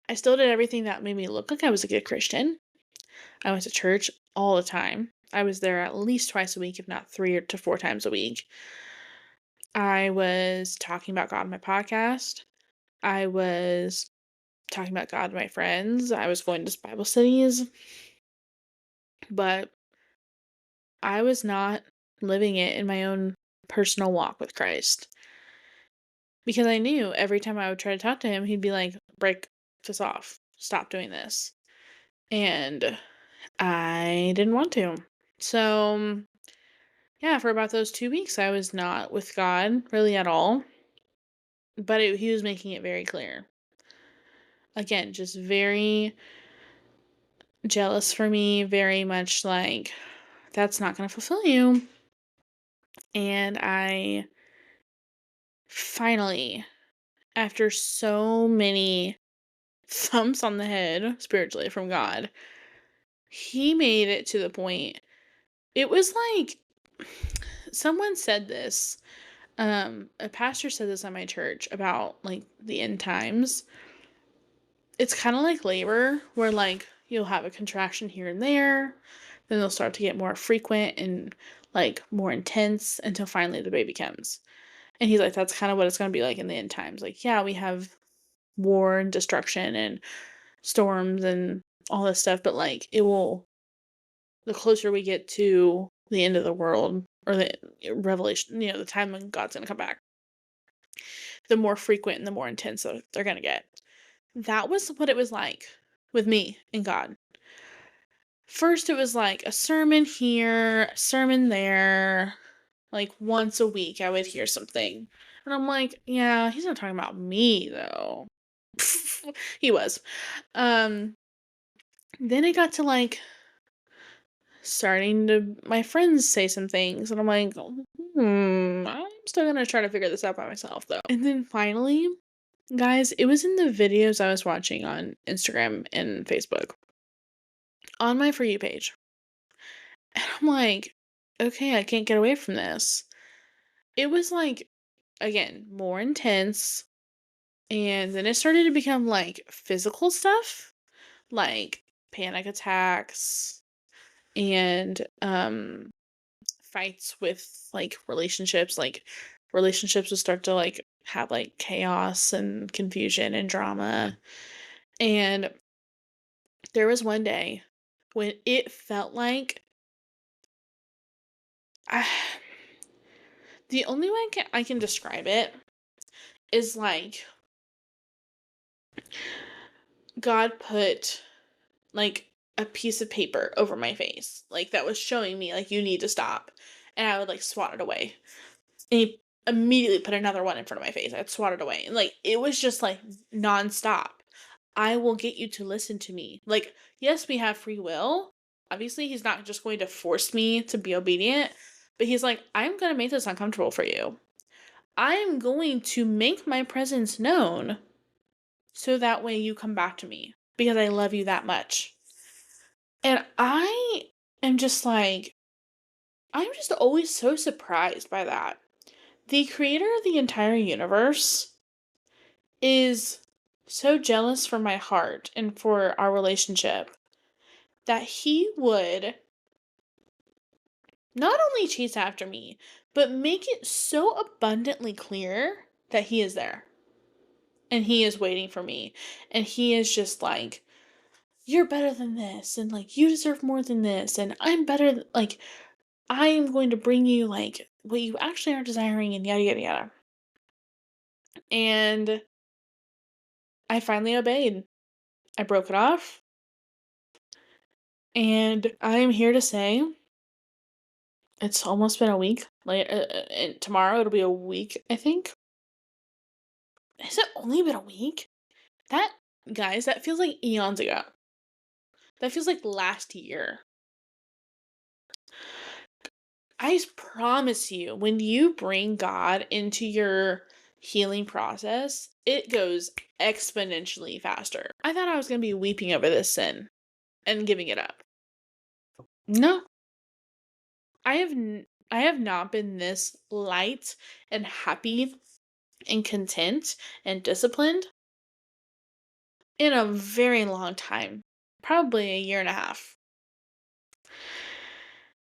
I still did everything that made me look like I was a good Christian. I went to church all the time. I was there at least twice a week, if not 3 to 4 times a week. I was talking about God on my podcast. I was talking about God to my friends. I was going to Bible studies. But I was not living it in my own personal walk with Christ. Because I knew every time I would try to talk to him, he'd be like, break this off. Stop doing this. And I didn't want to. So, yeah, for about those 2 weeks, I was not with God really at all. But he was making it very clear. Again, just very jealous for me, very much like, that's not going to fulfill you. And I finally, after so many thumps on the head spiritually from God, he made it to the point. It was like someone said this. A pastor said this at my church about like the end times. It's kind of like labor, where like you'll have a contraction here and there, then they'll start to get more frequent and like more intense until finally the baby comes. And he's like, that's kind of what it's going to be like in the end times. Like, yeah, we have war and destruction and storms and all this stuff, but like it will, the closer we get to the end of the world or the revelation, the time when God's going to come back, the more frequent and the more intense they're going to get. That was what it was like with me and God. First, it was like a sermon here, a sermon there. Like once a week, I would hear something. And I'm like, yeah, he's not talking about me though. He was. Then it got to like starting to my friends say some things, and I'm like, I'm still gonna try to figure this out by myself though. And then finally, guys, it was in the videos I was watching on Instagram and Facebook on my For You page. And I'm like, okay, I can't get away from this. It was like, again, more intense. And then it started to become like physical stuff, like panic attacks and fights with like relationships. Like relationships would start to like have like chaos and confusion and drama. And there was one day when it felt like I, the only way I can describe it is like God put like a piece of paper over my face, like that was showing me like you need to stop, and I would like swat it away. And he immediately put another one in front of my face. I'd swat it away, and like it was just like nonstop. I will get you to listen to me. Like, yes, we have free will. Obviously, he's not just going to force me to be obedient, but he's like, I'm going to make this uncomfortable for you. I am going to make my presence known so that way you come back to me because I love you that much. And am just like, I'm just always so surprised by that. The creator of the entire universe is so jealous for my heart and for our relationship that he would not only chase after me, but make it so abundantly clear that he is there and he is waiting for me. And he is just like, you're better than this, and like, you deserve more than this, and I'm better, like, I'm going to bring you like what you actually are desiring, and yada yada yada. And I finally obeyed. I broke it off, and I am here to say it's almost been a week. Like, and tomorrow it'll be a week, I think. Has it only been a week? That, guys, that feels like eons ago. That feels like last year. I promise you, when you bring God into your healing process, it goes exponentially faster. I thought I was going to be weeping over this sin and giving it up. No, I have not been this light and happy and content and disciplined in a very long time. Probably a year and a half.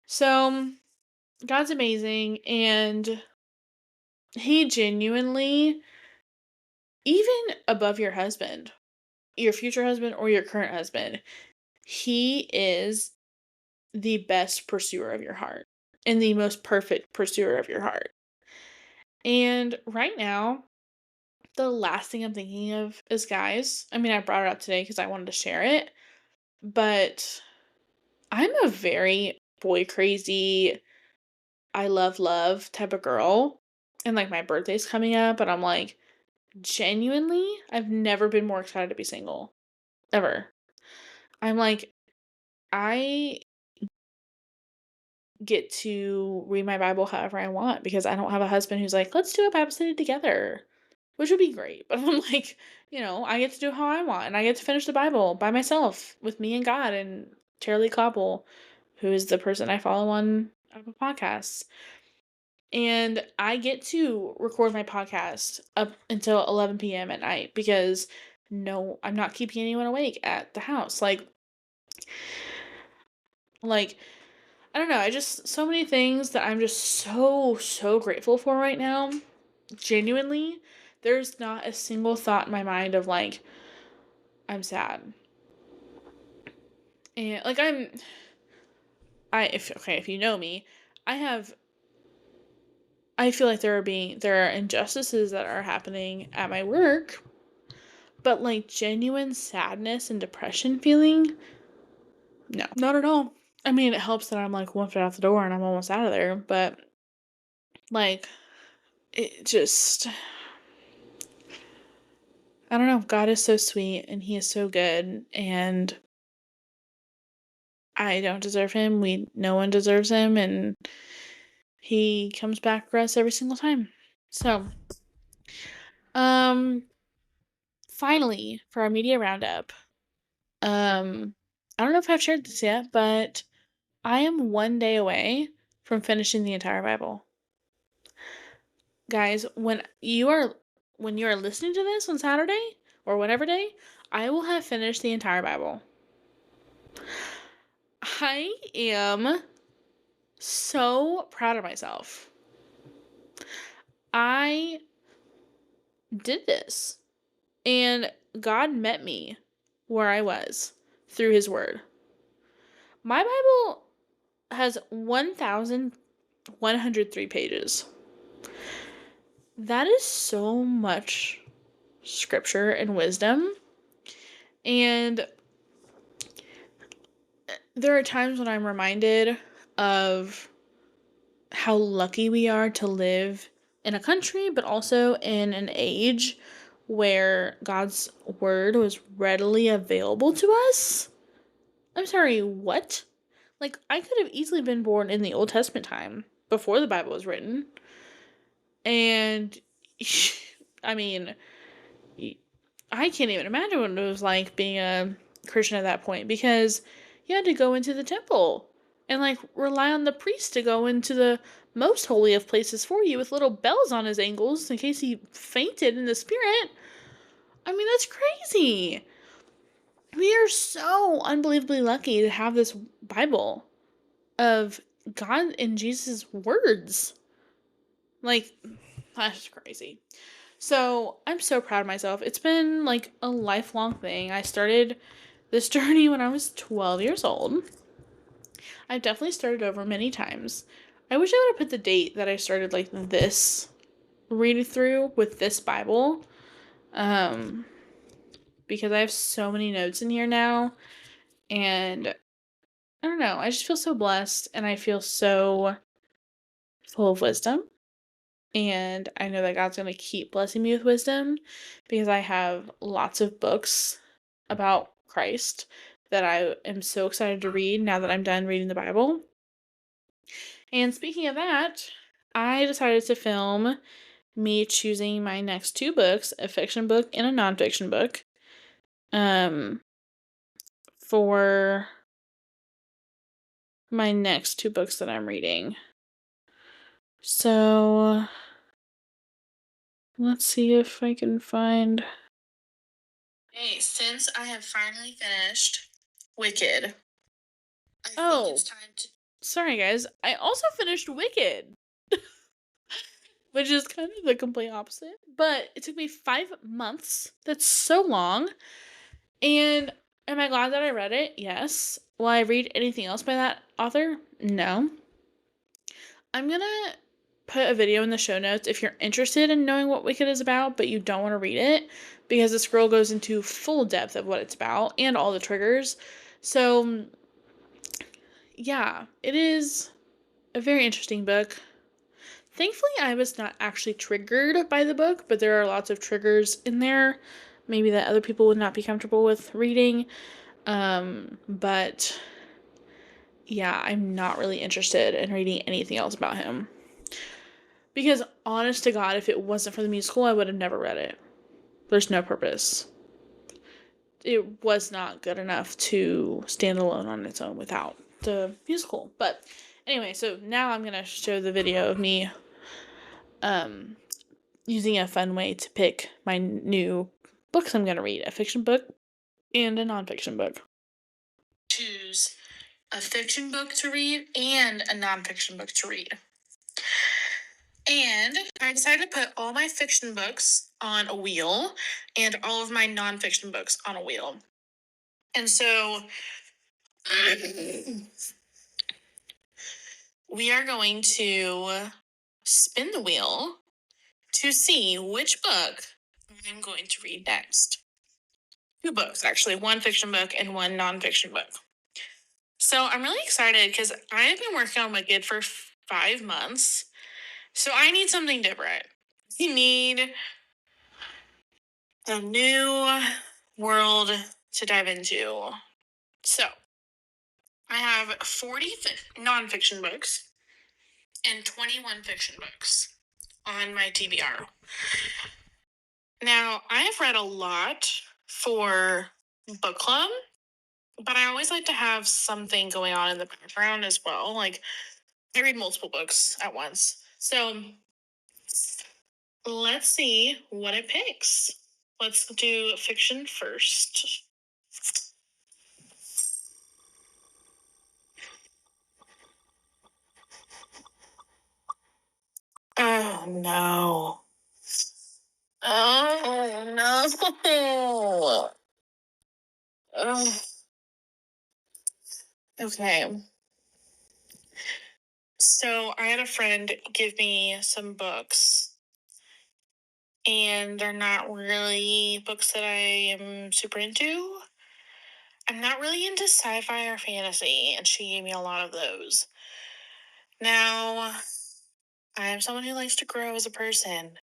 So, God's amazing, and he genuinely, even above your future husband or your current husband, he is the best pursuer of your heart and the most perfect pursuer of your heart. And right now, the last thing I'm thinking of is guys. I mean, I brought it up today because I wanted to share it, but I'm a very boy crazy, I love love type of girl. And like my birthday's coming up, and I'm like, genuinely, I've never been more excited to be single. Ever. I'm like, I get to read my Bible however I want because I don't have a husband who's like, let's do a Bible study together, which would be great. But I'm like, I get to do how I want, and I get to finish the Bible by myself with me and God and Charlie Koppel, who is the person I follow on Apple Podcasts. And I get to record my podcast up until 11 p.m. at night because no, I'm not keeping anyone awake at the house. Like I don't know, I just so many things that I'm just so grateful for right now. Genuinely, there's not a single thought in my mind of like I'm sad. And like if you know me, I have I feel like there are injustices that are happening at my work, but like genuine sadness and depression feeling, no, not at all. I mean, it helps that I'm like one foot out the door and I'm almost out of there, but like it just I don't know. God is so sweet and he is so good, and I don't deserve him. No one deserves him, and he comes back for us every single time. So, um finally for our media roundup, I don't know if I've shared this yet, but I am 1 day away from finishing the entire Bible. Guys, when you are listening to this on Saturday or whatever day, I will have finished the entire Bible. I am so proud of myself. I did this, and God met me where I was through his word. My Bible has 1,103 pages. That is so much scripture and wisdom. And there are times when I'm reminded of how lucky we are to live in a country, but also in an age where God's word was readily available to us. I'm sorry, what? Like, I could have easily been born in the Old Testament time before the Bible was written. And, I mean, I can't even imagine what it was like being a Christian at that point because you had to go into the temple and, like, rely on the priest to go into the most holy of places for you with little bells on his ankles in case he fainted in the spirit. I mean, that's crazy. We are so unbelievably lucky to have this Bible of God and Jesus' words. Like, that's crazy. So I'm so proud of myself. It's been like a lifelong thing. I started this journey when I was 12 years old. I've definitely started over many times. I wish I would have put the date that I started like this reading through with this Bible. Um, because I have so many notes in here now. And I don't know. I just feel so blessed and I feel so full of wisdom. And I know that God's going to keep blessing me with wisdom because I have lots of books about Christ that I am so excited to read now that I'm done reading the Bible. And speaking of that, I decided to film me choosing my next two books, a fiction book and a nonfiction book, um, for my next two books that I'm reading. So let's see if I can find. Hey, since I have finally finished Wicked, I think it's time to. Sorry, guys. I also finished Wicked, which is kind of the complete opposite. But it took me 5 months. That's so long. And am I glad that I read it? Yes. Will I read anything else by that author? No. I'm gonna put a video in the show notes if you're interested in knowing what Wicked is about, but you don't want to read it, because this girl goes into full depth of what it's about and all the triggers. So, yeah, it is a very interesting book. Thankfully, I was not actually triggered by the book, but there are lots of triggers in there, maybe that other people would not be comfortable with reading. But yeah, I'm not really interested in reading anything else about him. Because, honest to God, if it wasn't for the musical, I would have never read it. There's no purpose. It was not good enough to stand alone on its own without the musical. But anyway, so now I'm going to show the video of me using a fun way to pick my new books I'm going to read. A fiction book and a nonfiction book. Choose a fiction book to read and a nonfiction book to read. And I decided to put all my fiction books on a wheel and all of my nonfiction books on a wheel. And so we are going to spin the wheel to see which book I'm going to read next. Two books, actually, one fiction book and one nonfiction book. So I'm really excited because I have been working on Wicked for 5 months. So I need something different. You need a new world to dive into. So I have 40 nonfiction books and 21 fiction books on my TBR. Now, I have read a lot for book club, but I always like to have something going on in the background as well. Like, I read multiple books at once. So let's see what it picks. Let's do fiction first. Oh, no. Oh, no. Oh. Okay. So I had a friend give me some books, and they're not really books that I am super into. I'm not really into sci-fi or fantasy, and she gave me a lot of those. Now, I am someone who likes to grow as a person.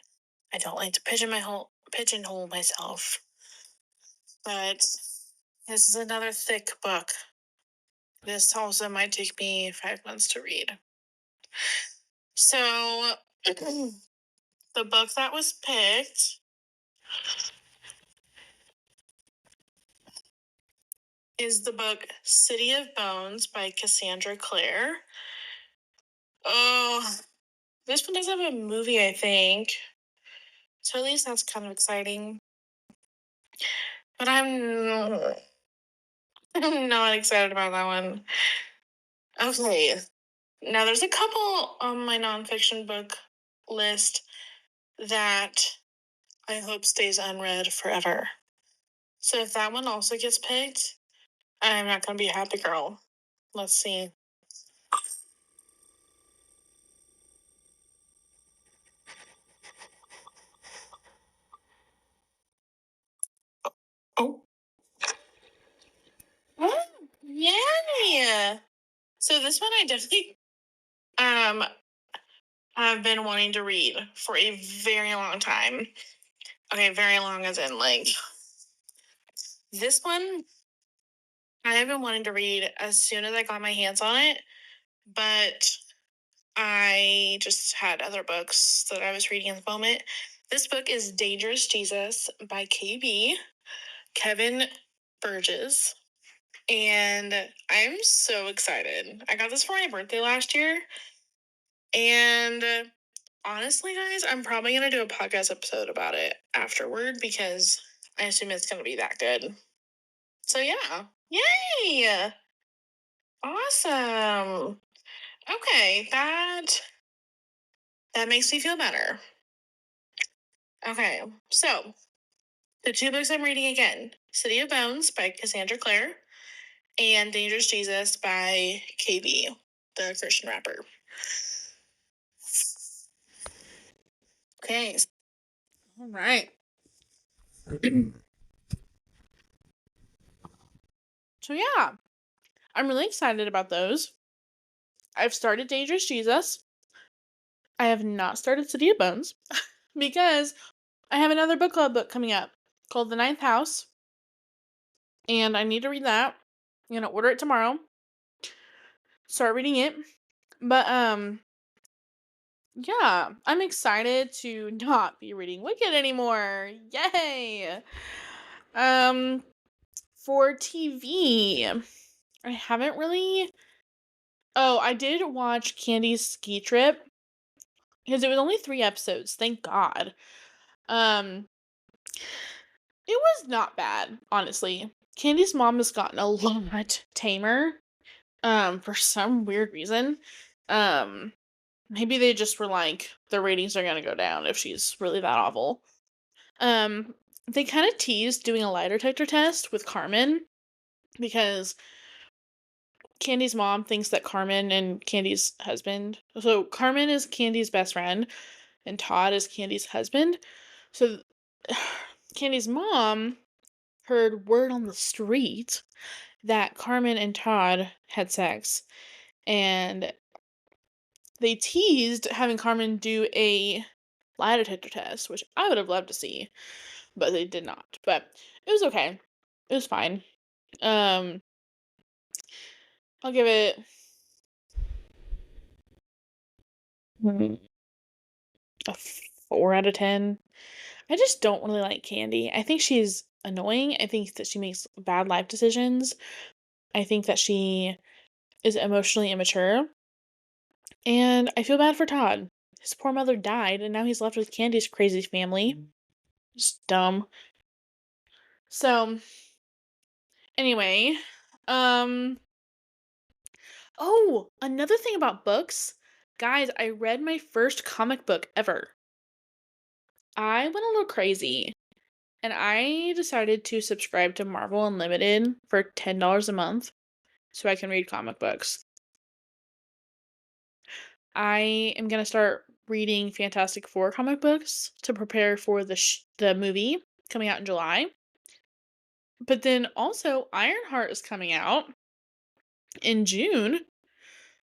I don't like to pigeonhole pigeonhole myself. But this is another thick book. This also might take me 5 months to read. So, the book that was picked is the book City of Bones by Cassandra Clare. Oh, this one does have a movie, I think. So at least that's kind of exciting. But I'm not excited about that one. Okay. Now there's a couple on my nonfiction book list that I hope stays unread forever. So if that one also gets picked, I'm not gonna be a happy girl. Let's see. Oh. Oh, yay! So this one I definitely um have been wanting to read for a very long time. Okay, very long as in like this one I have been wanting to read as soon as I got my hands on it, but I just had other books that I was reading at the moment. This book is Dangerous Jesus by Kevin Burgess. And I'm so excited. I got this for my birthday last year. And honestly, guys, I'm probably going to do a podcast episode about it afterward because I assume it's going to be that good. So, yeah. Yay! Awesome. Okay, that makes me feel better. Okay, so the two books I'm reading again, City of Bones by Cassandra Clare and Dangerous Jesus by KB, the Christian rapper. Okay. All right. So yeah, I'm really excited about those. I've started Dangerous Jesus. I have not started City of Bones because I have another book club book coming up called The Ninth House, and I need to read that. I'm gonna order it tomorrow. Start reading it. But yeah, I'm excited to not be reading Wicked anymore. Yay! For TV, I haven't really. Oh, I did watch Candy's Ski Trip because it was only 3 episodes. Thank God. Um, it was not bad, honestly. Candy's mom has gotten a lot tamer. For some weird reason. Um, Maybe they just were like, the ratings are gonna go down if she's really that awful. They kind of teased doing a lie detector test with Carmen because Candy's mom thinks that Carmen and Candy's husband. So Carmen is Candy's best friend, and Todd is Candy's husband. So Candy's mom heard word on the street that Carmen and Todd had sex, and they teased having Carmen do a lie detector test, which I would have loved to see, but they did not. But it was okay. It was fine. Um, I'll give it a 4 out of 10. I just don't really like Candy. I think she's annoying. I think that she makes bad life decisions. I think that she is emotionally immature. And I feel bad for Todd. His poor mother died, and now he's left with Candy's crazy family. Just dumb. So, anyway, um, oh, another thing about books. Guys, I read my first comic book ever. I went a little crazy and I decided to subscribe to Marvel Unlimited for $10 a month so I can read comic books. I am going to start reading Fantastic Four comic books to prepare for the movie coming out in July. But then also Ironheart is coming out in June.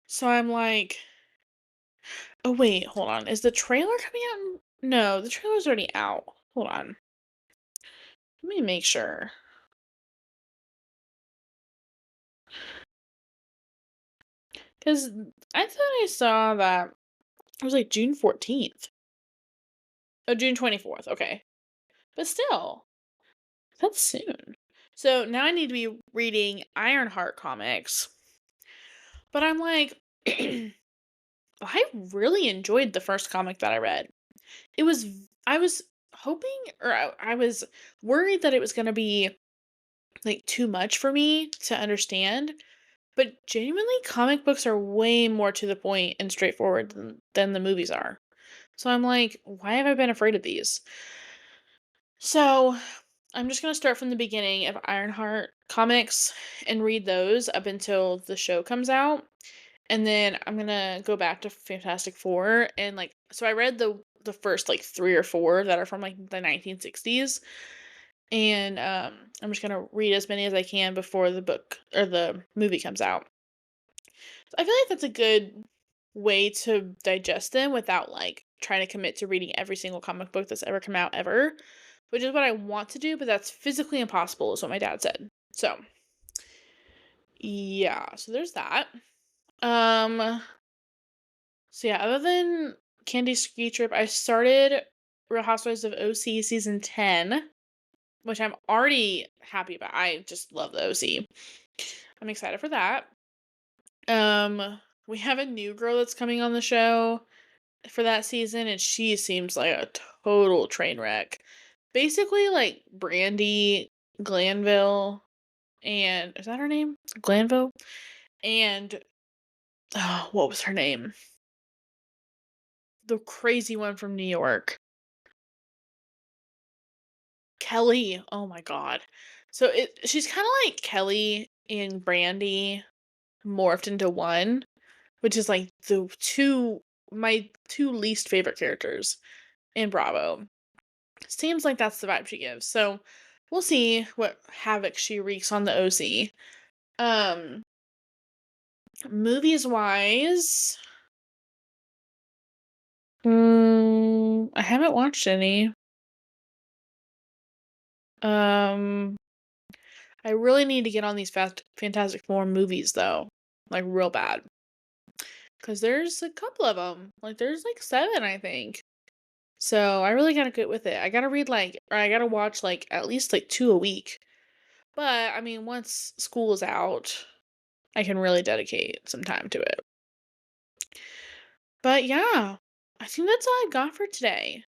So I'm like, oh wait, hold on. Is the trailer coming out? No, the trailer's already out. Hold on. Let me make sure. Because I thought I saw that it was like June 14th. Oh, June 24th. Okay. But still, that's soon. So now I need to be reading Ironheart comics. But I'm like, I really enjoyed the first comic that I read. I was hoping, or I was worried that it was going to be like too much for me to understand. But genuinely, comic books are way more to the point and straightforward than the movies are. So I'm like, why have I been afraid of these? So I'm just gonna start from the beginning of Ironheart comics and read those up until the show comes out. And then I'm gonna go back to Fantastic Four and like so I read the first like three or four that are from like the 1960s. And I'm just gonna read as many as I can before the book or the movie comes out. I feel like that's a good way to digest them without like trying to commit to reading every single comic book that's ever come out ever, which is what I want to do, but that's physically impossible, is what my dad said. So, yeah, so there's that. Um, so yeah, other than Candy Ski Trip, I started Real Housewives of OC season 10, which I'm already happy about. I just love the OC. I'm excited for that. We have a new girl that's coming on the show for that season, and she seems like a total train wreck. Basically, like Brandy Glanville, and is that her name? Glanville? And oh, what was her name? The crazy one from New York. Kelly. Oh my god. So she's kind of like Kelly and Brandy morphed into one, which is like the two my two least favorite characters in Bravo. Seems like that's the vibe she gives. So we'll see what havoc she wreaks on the OC. Um, movies wise, I haven't watched any. Um, I really need to get on these Fantastic Four movies though, like real bad, because there's a couple of them. Like there's like seven, I think. So I really gotta get with it. I gotta read like, or I gotta watch like at least like two a week. But I mean, once school is out, I can really dedicate some time to it. But yeah, I think that's all I've got for today.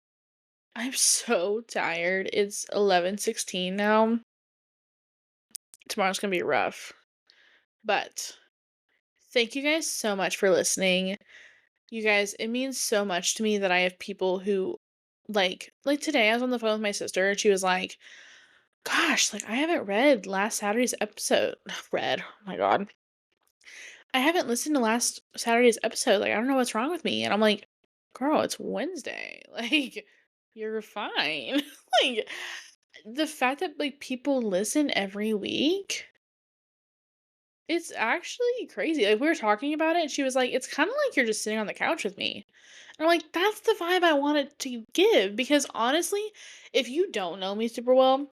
I'm so tired. It's 11:16 now. Tomorrow's going to be rough. But thank you guys so much for listening. You guys, it means so much to me that I have people who like today I was on the phone with my sister and she was like, "Gosh, like I haven't read last Saturday's episode." Read. Oh my god. I haven't listened to last Saturday's episode. Like, I don't know what's wrong with me. And I'm like, girl, it's Wednesday. Like, you're fine. Like, the fact that like people listen every week, it's actually crazy. Like, we were talking about it, and she was like, it's kind of like you're just sitting on the couch with me. And I'm like, that's the vibe I wanted to give. Because honestly, if you don't know me super well,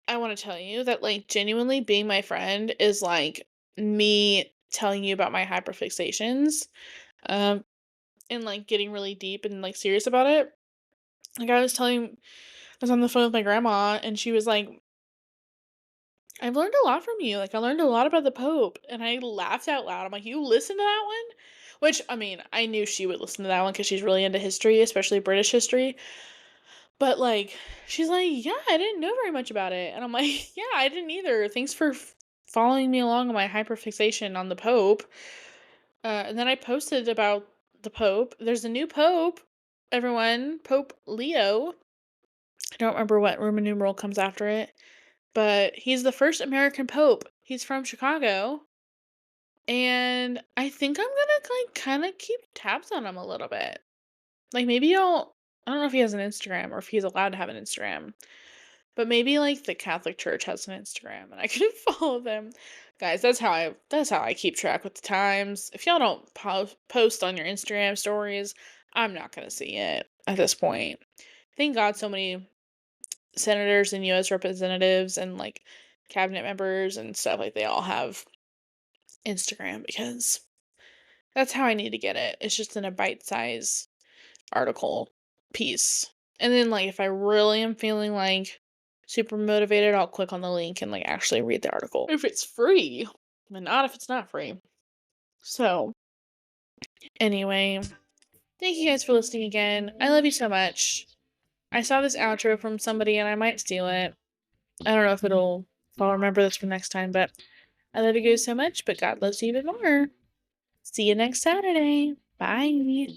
I want to tell you that like genuinely being my friend is like me telling you about my hyperfixations. Um, and like getting really deep and like serious about it. Like I was on the phone with my grandma and she was like, I've learned a lot from you. Like I learned a lot about the Pope. And I laughed out loud. I'm like, you listen to that one? Which I mean, I knew she would listen to that one because she's really into history, especially British history. But like, she's like, yeah, I didn't know very much about it. And I'm like, yeah, I didn't either. Thanks for following me along on my hyperfixation on the Pope. And then I posted about the Pope. There's a new Pope, everyone. Pope Leo. I don't remember what Roman numeral comes after it, but he's the first American Pope. He's from Chicago. And I think I'm gonna like kind of keep tabs on him a little bit. Like maybe I don't know if he has an Instagram or if he's allowed to have an Instagram. But maybe like the Catholic Church has an Instagram and I could follow them. Guys, that's how I keep track with the times. If y'all don't post on your Instagram stories, I'm not going to see it at this point. Thank God senators and US representatives and like cabinet members and stuff, like they all have Instagram because that's how I need to get it. It's just in a bite-size article piece. And then like if I really am feeling like super motivated, I'll click on the link and like actually read the article. If it's free, and not if it's not free. So, anyway, thank you guys for listening again. I love you so much. I saw this outro from somebody and I might steal it. I don't know if I'll remember this for next time, but I love you guys so much, but God loves you even more. See you next Saturday. Bye.